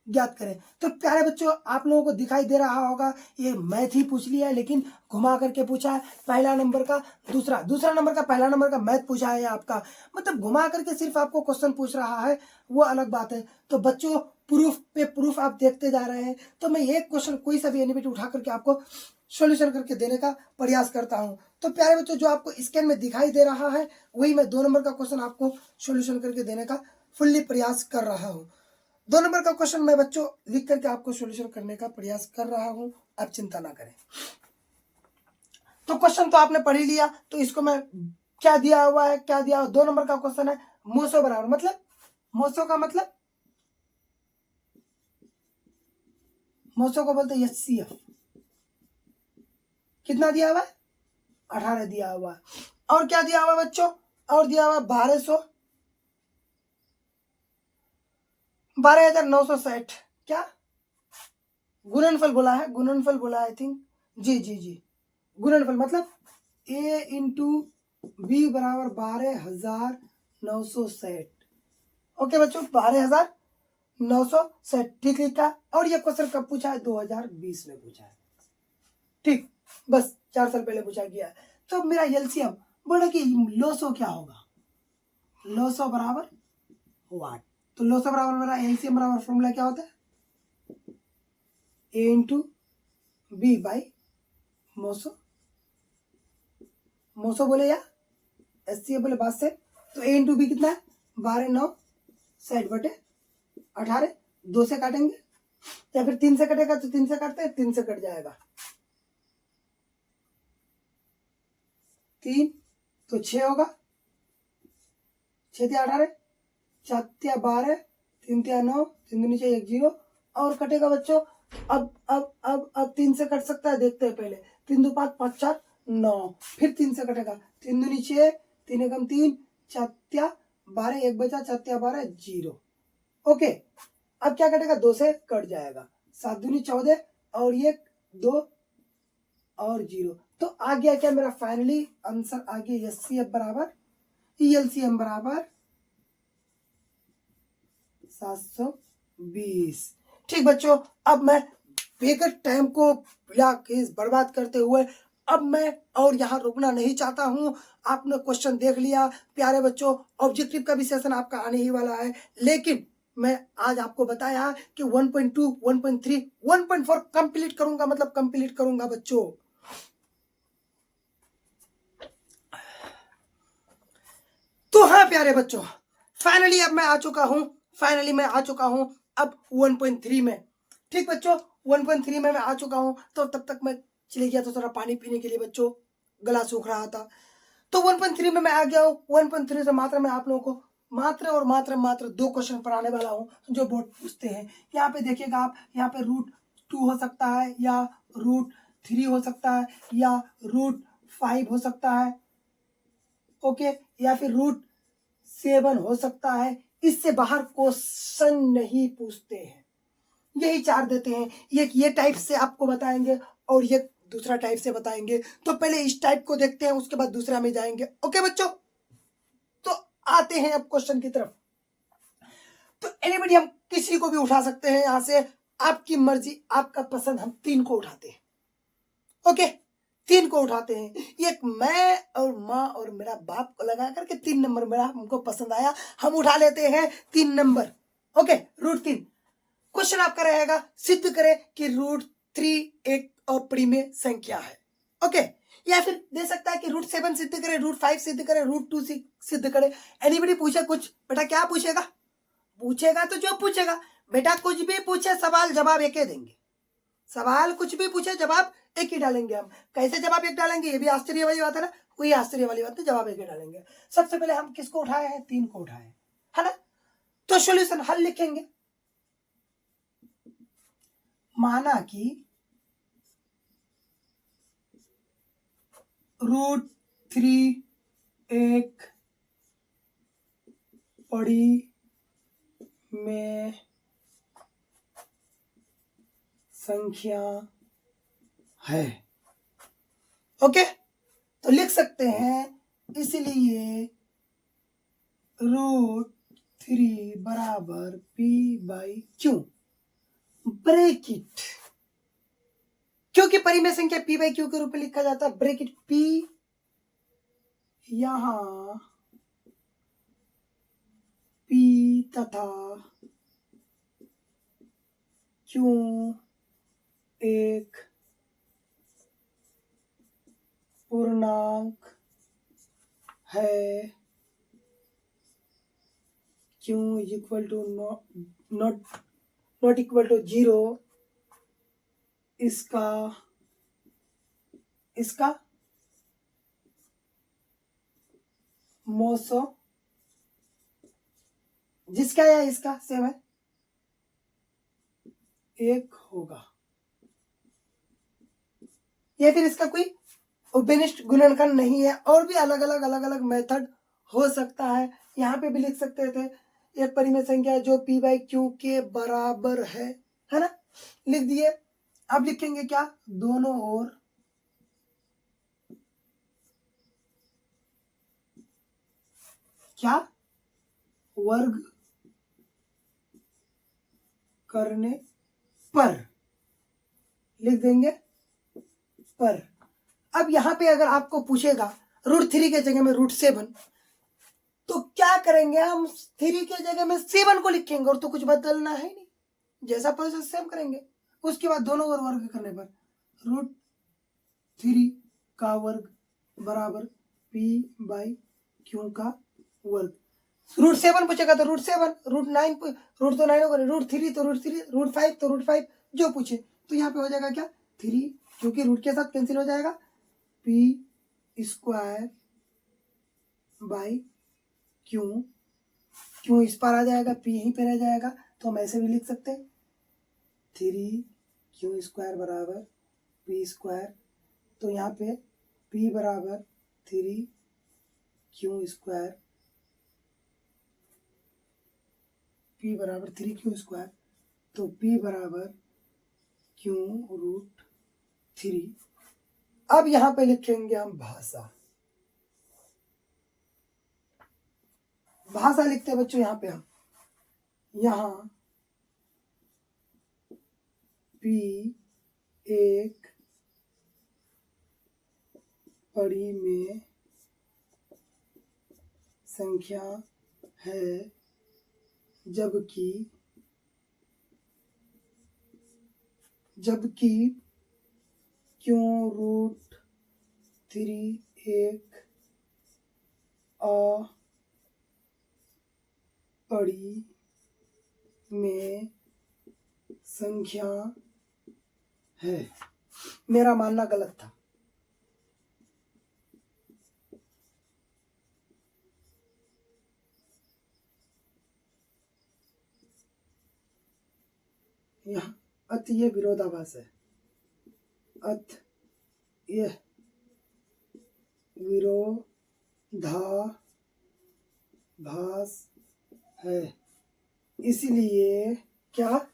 ज्ञात करें। तो प्यारे बच्चों, आप लोगों को दिखाई दे रहा होगा ये मैथ ही पूछ लिया है, लेकिन घुमा करके पूछा है। पहला नंबर का दूसरा, दूसरा नंबर का पहला नंबर का मैथ पूछा है आपका, मतलब घुमा करके सिर्फ आपको क्वेश्चन पूछ रहा है, वो अलग बात है। तो बच्चों, प्रूफ पे प्रूफ आप देखते जा रहे हैं, तो मैं एक क्वेश्चन कोई सा भी एनिमेट उठा करके आपको सॉल्यूशन करके देने का प्रयास करता हूं। तो प्यारे बच्चों, जो आपको स्क्रीन में दिखाई दे रहा है, वही मैं 2 नंबर का क्वेश्चन आपको सॉल्यूशन करके देने का फुल्ली प्रयास कर रहा हूं। 2 नंबर का क्वेश्चन मैं बच्चों लिख करके आपको सॉल्यूशन करने का प्रयास कर रहा हूं, आप चिंता ना करें। तो क्वेश्चन तो आपने पढ़ ही लिया, तो इसको मैं क्या दिया हुआ है, क्या दिया हुआ 2 नंबर का क्वेश्चन है, मोसो बराबर, मतलब मोसो का मतलब, मोसो को बोलते हैं एचसीएफ। कितना दिया हुआ है 18 दिया हुआ है। और क्या दिया हुआ है बच्चों, और दिया हुआ 12,960। क्या गुणनफल बोला है, गुणनफल बोला है आई थिंक, जी जी जी, गुणनफल मतलब ए इंटू बी बराबर 12,960। ओके बच्चों, 12,960 ठीक लिखा। और ये क्वेश्चन कब पूछा है, 2020 में पूछा है। ठीक, बस 4 साल पहले पूछा गया है। तो मेरा एलसीएम बोला कि लोसो क्या होगा, लोसो बराबर वाट। तो लोसो बराबर मेरा एलसीएम बराबर फॉर्मूला क्या होता है, ए इंटू बी बाई मोसो, मोसो बोले या एचसीएफ बोले, बात से। तो ए इंटू बी कितना है 12,960/18, 2 से काटेंगे या फिर 3 से कटेगा, तो 3 से काटते हैं, 3 से कट जाएगा, 3 तो 6 होगा, 6 × 18, 4 × 12, 3 × 9, 3 दूनी 6, 1 0, और कटेगा बच्चों। अब 3 से कट सकता है, देखते हैं पहले। 3 2 5, 5 4 9, फिर 3 से कटेगा, 3 दूनी 6, 3 एकम 3, 4 12, 1 बचा, 4 12 0। ओके, अब क्या कटेगा, 2 से कट जाएगा, 7 दूनी 14, और ये 2 और 0। तो आ गया क्या मेरा फाइनली आंसर, आ गया एचसीएफ बराबर ईएलसीएम बराबर 720। ठीक बच्चों, अब मैं बेकार टाइम को या केस बर्बाद करते हुए अब मैं और यहाँ रुकना नहीं चाहता हूँ। आपने क्वेश्चन देख लिया प्यारे बच्चों, ऑब्जेक्टिव का भी सेशन आपका आने ही वाला है, लेकिन मैं आज आपको बताया कि 1.2, 1.3, 1.4 कंप्लीट करूंगा, मतलब कंप्लीट करूंगा बच्चों। तो हाँ प्यारे बच्चों, फाइनली अब मैं आ चुका हूँ, फाइनली मैं आ चुका हूँ अब 1.3 में। ठीक बच्चों, 1.3 में मैं आ चुका हूँ। तो तब तक मैं चले गया तो थोड़ा पानी पीने के लिए बच्चों, गला सूख रहा था। तो 1.3 में मैं आ गया हूँ। 1.3 से मात्र मैं आप लोगों को मात्र और मात्र 2 क्वेश्चन पढ़ाने वाला हूँ जो बोर्ड पूछते हैं। यहाँ पे देखिएगा आप, यहाँ पे √2 हो सकता है, या √3 हो सकता है, या √5 हो सकता है, ओके, या फिर 7 हो सकता है, इससे बाहर क्वेश्चन नहीं पूछते हैं, यही 4 देते हैं। ये टाइप से आपको बताएंगे और ये दूसरा टाइप से बताएंगे। तो पहले इस टाइप को देखते हैं, उसके बाद दूसरा में जाएंगे। ओके बच्चों, तो आते हैं अब क्वेश्चन की तरफ। तो एनीबडी, हम किसी को भी उठा सकते हैं यहां से, आपकी मर्जी, आपका पसंद। हम 3 को उठाते हैं। ओके, 3 को उठाते हैं। एक मैं और माँ और मेरा बाप को लगा करके 3 नंबर मेरा हमको पसंद आया, हम उठा लेते हैं 3 नंबर। ओके, √3। क्वेश्चन आपका रहेगा, सिद्ध करें कि √3 एक अपरिमेय संख्या है। ओके, या फिर दे सकता है कि √7 सिद्ध करें, √5 सिद्ध करें, √2 सिद्ध करें। एनीबडी पूछे कुछ, बेटा क्या पूछेगा? पूछेगा तो जो पूछेगा, बेटा कुछ भी पूछे, सवाल जवाब एक ही देंगे। सवाल कुछ भी पूछे, जवाब एक ही डालेंगे। हम कैसे जवाब एक डालेंगे, ये भी आश्चर्य वाली बात है ना? कोई आश्चर्य वाली बात नहीं, जवाब एक ही डालेंगे। सबसे पहले हम किसको उठाए हैं? 3 को उठाए हैं, है ना? तो सॉल्यूशन हल लिखेंगे। माना कि √3 एक परिमेय संख्या है। ओके, तो लिख सकते हैं, इसलिए √3 बराबर P/Q ब्रेकिट, क्योंकि परिमेय संख्या P/Q के रूप में लिखा जाता है। ब्रेकिट P यहां P तथा Q एक पूर्णांक है। Q equal to not equal to 0, इसका मोसो, जिसका या इसका सेम है, 1 होगा। या फिर इसका कोई उपनिष्ठ गुणनखंड नहीं है। और भी अलग अलग मेथड हो सकता है। यहाँ पे भी लिख सकते थे, एक परिमेय संख्या जो P/Q के बराबर है ना? लिख दिए। अब लिखेंगे क्या? दोनों ओर क्या वर्ग करने पर लिख देंगे पर। अब यहां पे अगर आपको पूछेगा √3 के जगह में √7, तो क्या करेंगे? हम 3 के जगह में 7 को लिखेंगे, और तो कुछ बदलना है नहीं, जैसा प्रोसेस सेम करेंगे। उसके बाद दोनों ओर वर्ग करने पर √3 का वर्ग बराबर P/Q का वर्ग। √7 पूछेगा तो √7, √9 √9 होगा, √3 तो √3, √5 तो √5, जो पूछे। तो यहाँ पे हो जाएगा क्या? 3, क्योंकि रूट के साथ कैंसिल हो जाएगा, P²/Q, क्यों इस पर आ जाएगा, P यहीं पे रह जाएगा। तो हम ऐसे भी लिख सकते हैं, 3Q² बराबर P²। तो यहाँ पे P बराबर 3Q², P बराबर 3Q², तो P बराबर Q√3। अब यहां पे लिखेंगे हम भाषा लिखते हैं बच्चों। यहां पे हम P एक परिमेय संख्या है, जबकि Q√3 एक अपरिमेय संख्या है। मेरा मानना गलत था। यहाँ अत ये विरोधाभास है, अत यह विरोधाभास घास है, इसलिए क्या,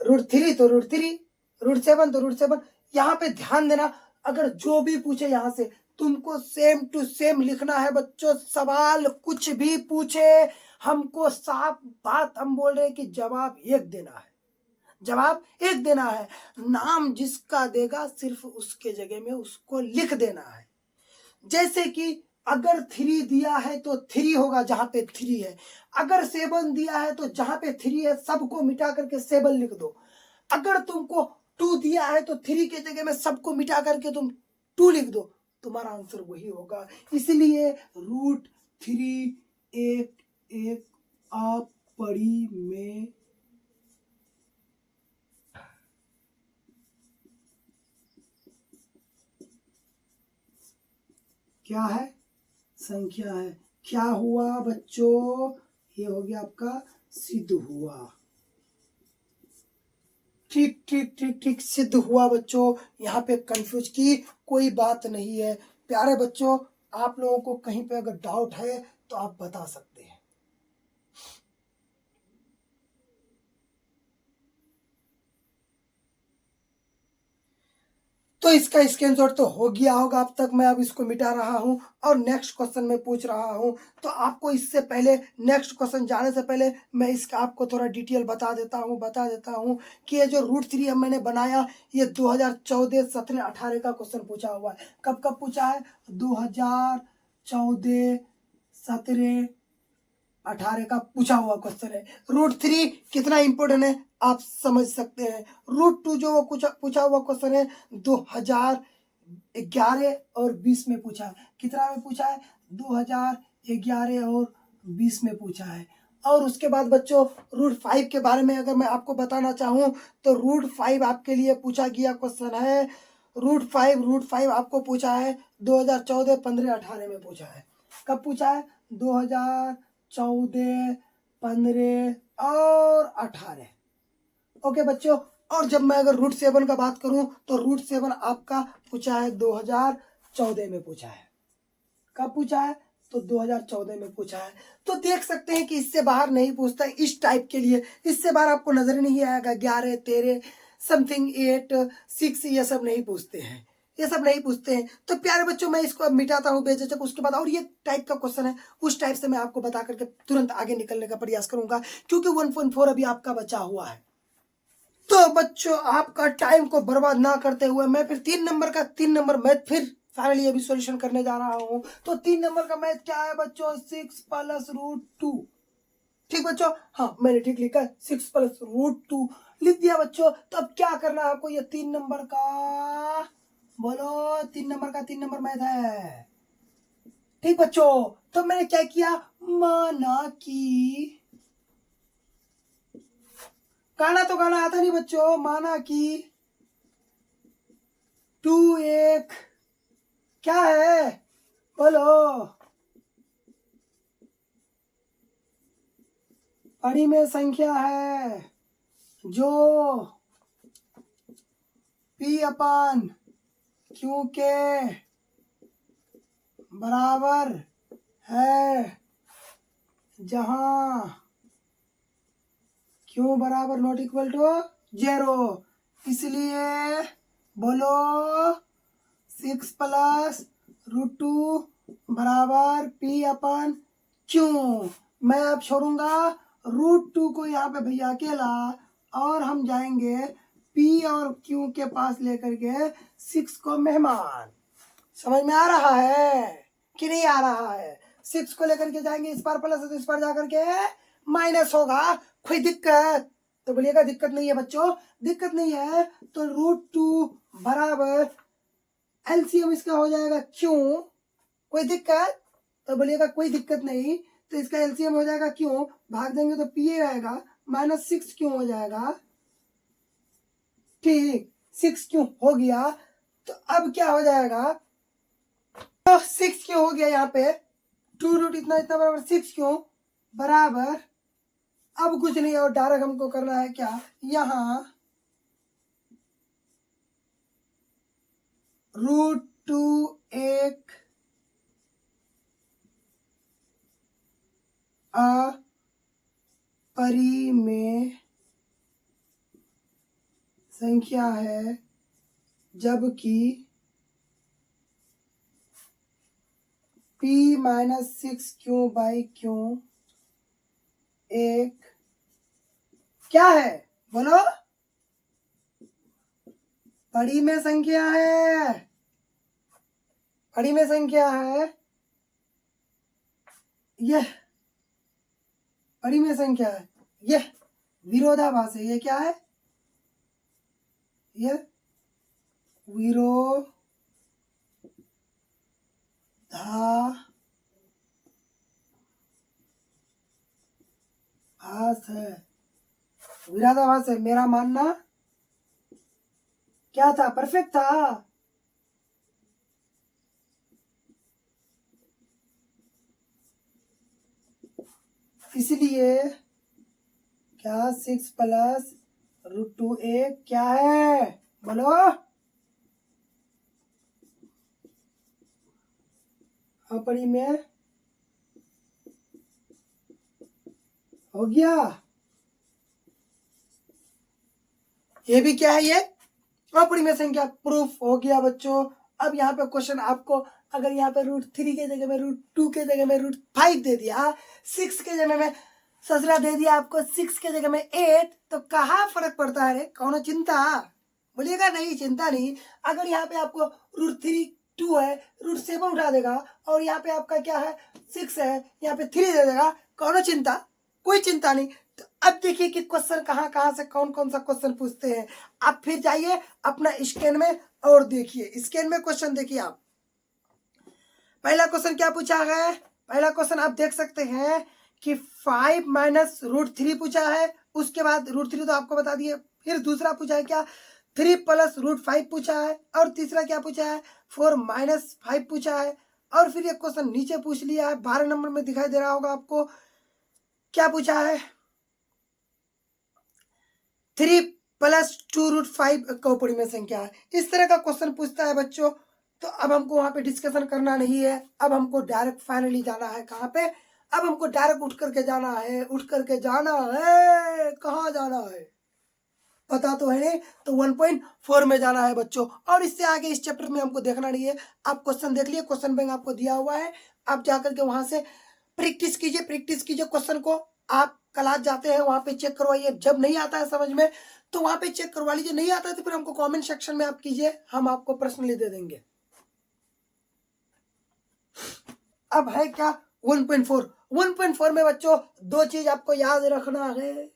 √3 तो √3, √7 तो √7। यहाँ पे ध्यान देना, अगर जो भी पूछे यहाँ से तुमको सेम टू सेम लिखना है बच्चों। सवाल कुछ भी पूछे, हमको साफ बात हम बोल रहे हैं कि जवाब एक देना है, जवाब एक देना है। नाम जिसका देगा सिर्फ उसके जगह में उसको लिख देना है। जैसे कि अगर 3 दिया है तो 3 होगा जहां पे 3 है। अगर 7 दिया है तो जहां पे 3 है सबको मिटा करके 7 लिख दो। अगर तुमको 2 दिया है तो 3 के जगह में सबको मिटा करके तुम 2 लिख दो, तुम्हारा आंसर वही होगा। इसलिए √3 एक एक आप पढ़ी में क्या है, संख्या है। क्या हुआ बच्चों, ये हो गया आपका सिद्ध हुआ। ठीक ठीक ठीक ठीक, सिद्ध हुआ बच्चों। यहाँ पे कंफ्यूज की कोई बात नहीं है। प्यारे बच्चों, आप लोगों को कहीं पे अगर डाउट है तो आप बता सकते हैं। तो इसका स्क्रीनशॉट तो हो गया होगा अब तक। मैं अब इसको मिटा रहा हूं और नेक्स्ट क्वेश्चन में पूछ रहा हूं। तो आपको इससे पहले नेक्स्ट क्वेश्चन जाने से पहले मैं इसका आपको थोड़ा डिटेल बता देता हूं कि ये जो √3 मैंने बनाया, ये 2014, 17, 18 का क्वेश्चन पूछा हुआ है। कब कब पूछा है, 2014, 17, 18 का पूछा हुआ क्वेश्चन है। √3 कितना इंपोर्टेंट है आप समझ सकते हैं। √2 जो वो पूछा हुआ क्वेश्चन है 2011 और 20 में पूछा है। कितना में पूछा है, 2011 और 20 में पूछा है। और उसके बाद बच्चों √5 के बारे में अगर मैं आपको बताना चाहूँ तो √5 आपके लिए पूछा गया क्वेश्चन है। √5 आपको पूछा है 2014, 15, 18 में पूछा है। कब पूछा है, 2014, 15 और 18। ओके बच्चों, और जब मैं अगर √7 का बात करूं तो √7 आपका पूछा है 2014 में पूछा है। कब पूछा है, तो 2014 में पूछा है। तो देख सकते हैं कि इससे बाहर नहीं पूछता है इस टाइप के लिए। इससे बाहर आपको नजर नहीं आएगा। 11, 13, समथिंग 8, 6 ये सब नहीं पूछते हैं, ये सब नहीं पूछते हैं। तो प्यारे बच्चों, मैं इसको अब मिटाता हूँ बेझिझक। उसके बाद और ये टाइप का क्वेश्चन है, उस टाइप से मैं आपको बता करके तुरंत आगे निकलने का प्रयास करूंगा, क्योंकि 1.4 अभी आपका बचा हुआ है। तो बच्चों, आपका टाइम को बर्बाद ना करते हुए मैं फिर 3 नंबर मैथ फिर फाइनली अभी सॉल्यूशन करने जा रहा हूं। तो 3 नंबर का मैथ क्या है बच्चों, 6 + √2। ठीक बच्चों, हाँ मैंने ठीक लिखा है, 6 + √2 लिख दिया बच्चों। तो अब क्या करना है आपको, ये 3 नंबर का, बोलो 3 नंबर मैथ है। ठीक बच्चों, तो मैंने क्या किया, माना कि, गाना तो गाना आता नहीं बच्चों, माना कि 2 एक क्या है, बोलो, बड़ी में संख्या है जो P/Q के बराबर है, जहां Q बराबर नॉट इक्वल टू 0। इसलिए बोलो 6 + √2 बराबर P/Q। मैं अब छोड़ूंगा √2 को यहाँ पे भैया अकेला, और हम जाएंगे P और Q के पास लेकर के 6 को मेहमान। समझ में आ रहा है कि नहीं आ रहा है। 6 को लेकर के जाएंगे, इस पार प्लस है तो इस पार जाकर के माइनस होगा। कोई दिक्कत, तो बोलिएगा दिक्कत नहीं है बच्चों, दिक्कत नहीं है। तो √2 बराबर एलसीएम इसका हो जाएगा क्यों, कोई दिक्कत, तो बोलिएगा कोई दिक्कत नहीं। तो इसका एलसीएम हो जाएगा क्यों, भाग देंगे तो पी आएगा, -6 क्यों हो जाएगा। ठीक, 6 क्यों हो गया। तो अब क्या हो जाएगा, तो 6 क्यों हो गया, यहाँ पे 2 इतना इतना बराबर 6 क्यों बराबर, अब कुछ नहीं और डायरेक्ट हमको करना है क्या, यहाँ √2 एक अपरिमेय संख्या है, जबकि p माइनस 6q/q एक क्या है, बोलो, परिमेय संख्या है। परिमेय संख्या है, यह परिमेय संख्या है, यह विरोधाभास है। ये क्या है, यह विरोधाभास है, विरोधाभास है। मेरा मानना क्या था, परफेक्ट था। इसलिए क्या 6 प्लस √2 एक क्या है, बोलो, अपरिमेय हो गया। ये भी क्या है, ये अपरिमेय संख्या प्रूफ हो गया बच्चों। अब यहाँ पे क्वेश्चन आपको, अगर यहाँ पे √3 के जगह में √2 के जगह में √5 दे दिया, 6 के जगह में ससुरा दे दिया आपको 6 के जगह में 8, तो कहाँ फर्क पड़ता है रे, कौन चिंता, बोलिएगा नहीं, चिंता नहीं। अगर यहाँ पे आपको √3 2 है, √7 उठा देगा, और यहाँ पे आपका क्या है 6 है, यहाँ पे 3 दे देगा, कौन चिंता, कोई चिंता नहीं। तो अब देखिए कि क्वेश्चन कहाँ कहाँ से कौन कौन सा क्वेश्चन पूछते हैं। आप फिर जाइए अपना स्कैन में और देखिए, स्कैन में क्वेश्चन देखिए आप। पहला क्वेश्चन क्या पूछा है, पहला क्वेश्चन आप देख सकते हैं कि 5 माइनस √3 पूछा है, उसके बाद √3 तो आपको बता दिए। फिर दूसरा पूछा है क्या 3 प्लस √5 पूछा है, और तीसरा क्या पूछा है 4 माइनस 5 पूछा है। और फिर एक क्वेश्चन नीचे पूछ लिया है, 12 नंबर में दिखाई दे रहा होगा आपको, क्या पूछा है 3 प्लस 2√5 कौपड़ी में संख्या है। इस तरह का क्वेश्चन पूछता है बच्चों। तो अब हमको वहां पे डिस्कशन करना नहीं है, अब हमको डायरेक्ट फाइनली जाना है कहाँ पे, अब हमको डायरेक्ट उठ करके जाना है, उठ करके जाना है, कहाँ जाना है पता तो है नहीं, तो 1.4 में जाना है बच्चों। और इससे आगे इस चैप्टर में हमको देखना नहीं है। आप क्वेश्चन देख लिए, क्वेश्चन बैंक आपको दिया हुआ है, आप जाकर के वहां से प्रैक्टिस कीजिए, प्रैक्टिस कीजिए क्वेश्चन को। आप क्लास जाते हैं वहां पे चेक करवाइए, जब नहीं आता है समझ में तो वहां पे चेक करवा लीजिए, नहीं आता है तो फिर हमको कमेंट सेक्शन में आप कीजिए, हम आपको पर्सनली दे देंगे। अब है क्या 1.4 में बच्चों दो चीज आपको याद रखना है,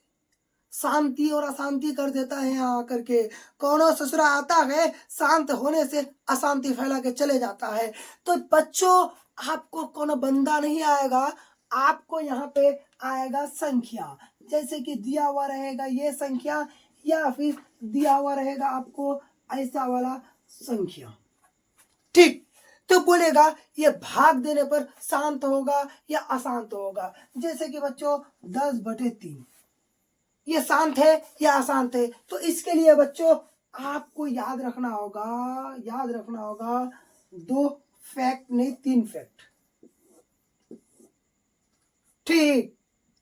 शांति और अशांति कर देता है यहाँ आकर के। कौनो ससुरा आता है, शांत होने से अशांति फैला के चले जाता है। तो बच्चों आपको कोनो बंदा नहीं आएगा, आपको यहाँ पे आएगा संख्या, जैसे कि दिया हुआ रहेगा ये संख्या, या फिर दिया हुआ रहेगा आपको ऐसा वाला संख्या, ठीक। तो बोलेगा ये भाग देने पर शांत होगा या अशांत होगा। जैसे कि बच्चों 10/3 ये शांत है या अशांत है। तो इसके लिए बच्चों आपको याद रखना होगा, याद रखना होगा 2 फैक्ट नहीं 3 फैक्ट, ठीक,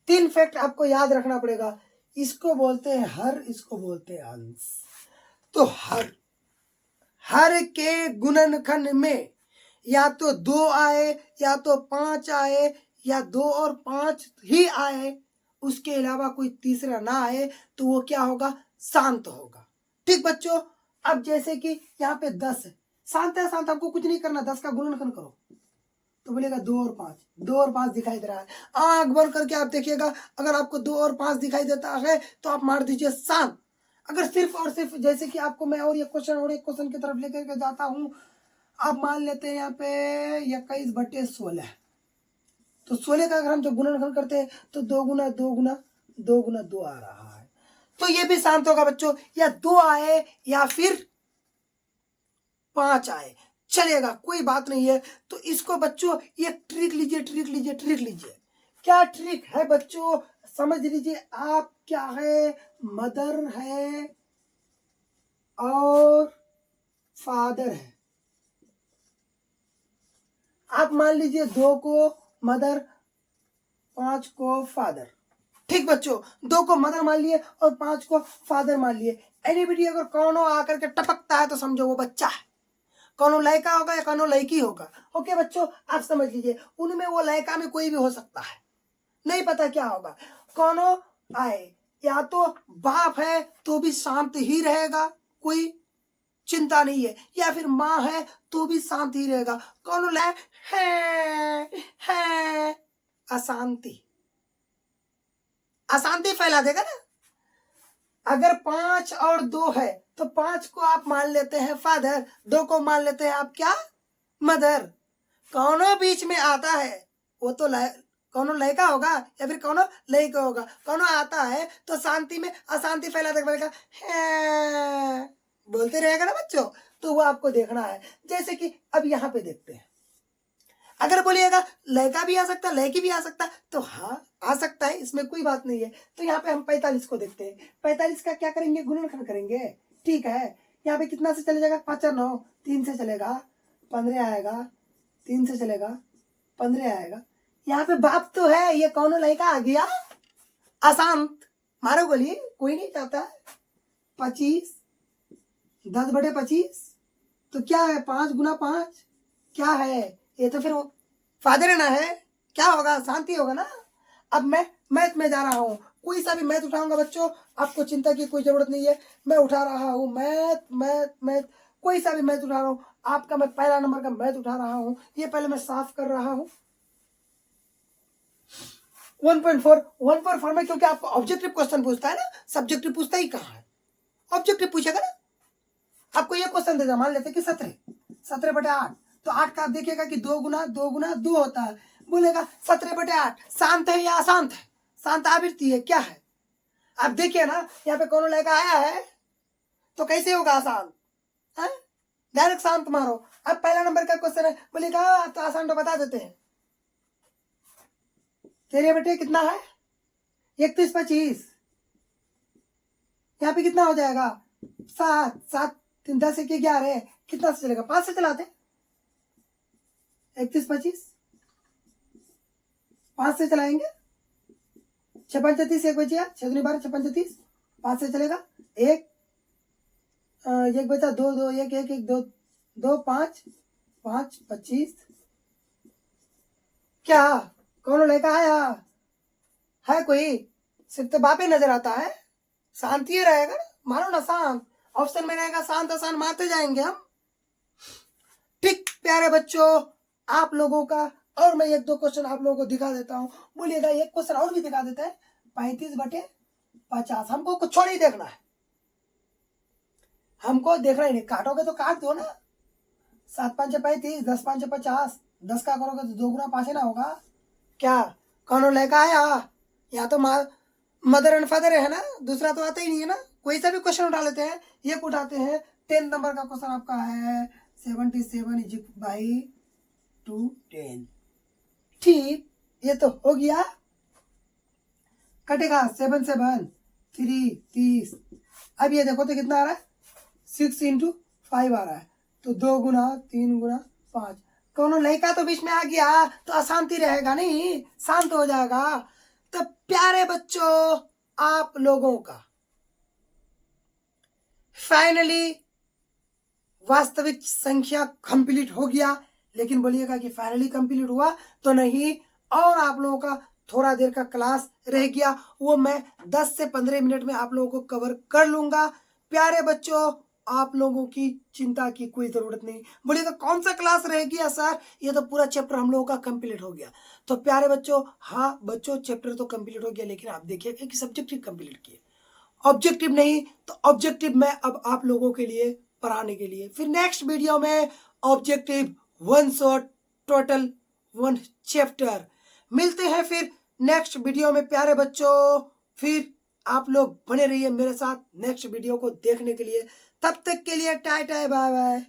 3 फैक्ट आपको याद रखना पड़ेगा। इसको बोलते हैं हर, इसको बोलते हैं अंश। तो हर के गुणनखंड में या तो 2 आए, या तो 5 आए, या 2 और 5 ही आए, उसके अलावा कोई तीसरा ना आए, तो वो क्या होगा, शांत होगा, ठीक बच्चों। अब जैसे कि यहाँ पे 10 है, शांत है, शांत, आपको कुछ नहीं करना, 10 का गुणनखंड करो तो बोलेगा 2 और 5, 2 और 5 दिखाई दे रहा है। आंख बंद करके आप देखिएगा, अगर आपको 2 और 5 दिखाई देता है तो आप मार दीजिए शांत। अगर सिर्फ और सिर्फ जैसे कि आपको मैं और एक क्वेश्चन की तरफ लेकर के जाता हूँ, आप मान लेते हैं यहाँ पे 21/16, तो 16 का अगर हम जब गुणनखंड करते हैं तो 2 गुना 2 गुना 2 गुना 2 आ रहा है, तो ये भी शांत होगा बच्चों। या 2 आए या फिर 5 आए, चलेगा, कोई बात नहीं है। तो इसको बच्चों एक ट्रिक लीजिए, ट्रिक लीजिए, ट्रिक लीजिए। क्या ट्रिक है बच्चों, समझ लीजिए। आप क्या है, मदर है और फादर है। आप मान लीजिए 2 को मदर 5 को फादर। ठीक बच्चों, 2 को मदर मान लिए और 5 को फादर मान लिए। एनीबडी अगर कौनो आकर के टपकता है तो समझो वो बच्चा है, कौनो लड़का होगा या कौनो लड़की होगा। ओके बच्चों, आप समझ लीजिए, उनमें वो लड़का में कोई भी हो सकता है, नहीं पता क्या होगा। कौनो आए, या तो बाप है तो भी शांत ही रहेगा, कोई चिंता नहीं है, या फिर माँ है तो भी शांत ही रहेगा। कौनो है अशांति, अशांति फैला देगा ना। अगर 5 और 2 है तो 5 को आप मान लेते हैं फादर, 2 को मान लेते हैं आप क्या, मदर। कौनो बीच में आता है वो तो कौनो लड़का होगा या फिर कौनो लड़का होगा। कौनो आता है तो शांति में अशांति फैला देगा, बोलते रहेगा ना बच्चों। तो वो आपको देखना है। जैसे कि अब यहाँ पे देखते हैं, अगर बोलिएगा लड़का भी आ सकता है लड़की भी आ सकता है, तो हाँ आ सकता है, इसमें कोई बात नहीं है। तो यहाँ पे हम 45 को देखते हैं। 45 का क्या करेंगे, गुणनखंड करेंगे। ठीक है, यहाँ पे कितना से चले जाएगा, 5 और 9, 3 से चलेगा, 15 आएगा, 3 से चलेगा, 15 आएगा। यहाँ पे बाप तो है, ये कौन लड़का आ गया, अशांत। मारो गोली, कोई नहीं चाहता। 25, 10/25 तो क्या है, 5 गुना 5 क्या है, ये तो फिर फादर ना है, क्या होगा, शांति होगा ना। अब मैं मैथ में जा रहा हूँ, कोई सा भी मैथ उठाऊंगा बच्चों, आपको चिंता की कोई जरूरत नहीं है। मैं उठा रहा हूँ मैथ मैथ मैथ, कोई सा भी मैथ उठा रहा हूँ आपका, मैं पहला नंबर का मैथ उठा रहा हूँ। ये पहले मैं साफ कर रहा हूँ। 1.4 में, क्योंकि आपको ऑब्जेक्टिव क्वेश्चन पूछता है ना, सब्जेक्टिव पूछता ही कहाँ है, ऑब्जेक्टिव पूछेगा ना। आपको ये क्वेश्चन देगा, मान लेते कि 17/8, तो 8 का आप देखिएगा कि 2 गुना 2 गुना 2 होता है। बोलेगा 17/8 शांत है या अशांत है, शांत आवृत्ति है, क्या है। आप देखिए ना, यहाँ पे कौन लड़का आया है तो कैसे होगा, अशांत है, डायरेक्ट शांत मारो। अब पहला नंबर का क्वेश्चन है, बोलेगा तो आसान तो बता देते हैं। तेरे बेटे कितना है, 31/25, यहाँ पे कितना हो जाएगा, 7 7 3 10 1 11, कितना से चलेगा, 5 से चलाते, 31/25 5 से चलाएंगे, 6×5 1 बचिया, 6×12 6×35, 5 से चलेगा, 1 1 बचा, 2 2 1 1 1 2 2 5 5 25। क्या कौन लड़का आया है, कोई सिर्फ तो बाप ही नजर आता है, शांति ही रहेगा, मानो ना शांत। ऑप्शन में रहेगा शांत अशांत, मारते जाएंगे हम। ठीक प्यारे बच्चों, आप लोगों का और मैं 1-2 क्वेश्चन आप लोगों को दिखा देता हूँ। बोलिएगा एक क्वेश्चन और भी दिखा देता है, 35/50। हमको कुछ नहीं देखना है, हमको देखना ही नहीं। काटोगे तो काट दो ना, 7×5 35, 10×5 50, 10 का करोगे तो 2 गुना 5 है ना होगा। क्या कौन लड़का आया, या तो मदर एंड फादर है ना, दूसरा तो आता ही नहीं है ना। कोई सा भी क्वेश्चन उठा लेते हैं, ये उठाते हैं। 10 नंबर का क्वेश्चन आपका है 77/210। ठीक, ये तो हो गया, कटेगा 7 7 3 30। अब ये देखो तो कितना आ रहा है, 6 × 5 आ रहा है, तो 2 गुना 3 गुना 5। कौन लड़का तो बीच में आ गया तो अशांति रहेगा नहीं, शांत हो जाएगा। तो प्यारे बच्चों, आप लोगों का फाइनली वास्तविक संख्या कंप्लीट हो गया। लेकिन बोलिएगा कि फाइनली कंप्लीट हुआ तो नहीं, और आप लोगों का थोड़ा देर का क्लास रह गया, वो मैं 10 से 15 मिनट में आप लोगों को कवर कर लूंगा। प्यारे बच्चों, आप लोगों की चिंता की कोई जरूरत नहीं। बोलिएगा कौन सा क्लास रह गया सर, ये तो पूरा चैप्टर हम लोगों का कंप्लीट हो गया। तो प्यारे बच्चों, हाँ बच्चों, चैप्टर तो कंप्लीट हो गया, लेकिन आप देखिए कि सब्जेक्टिव कंप्लीट किए, ऑब्जेक्टिव नहीं। तो ऑब्जेक्टिव मैं अब आप लोगों के लिए पढ़ाने के लिए फिर नेक्स्ट वीडियो में ऑब्जेक्टिव 1 शॉट टोटल 1 चैप्टर। मिलते हैं फिर नेक्स्ट वीडियो में प्यारे बच्चों। फिर आप लोग बने रहिए मेरे साथ नेक्स्ट वीडियो को देखने के लिए। तब तक के लिए टाटा बाय बाय।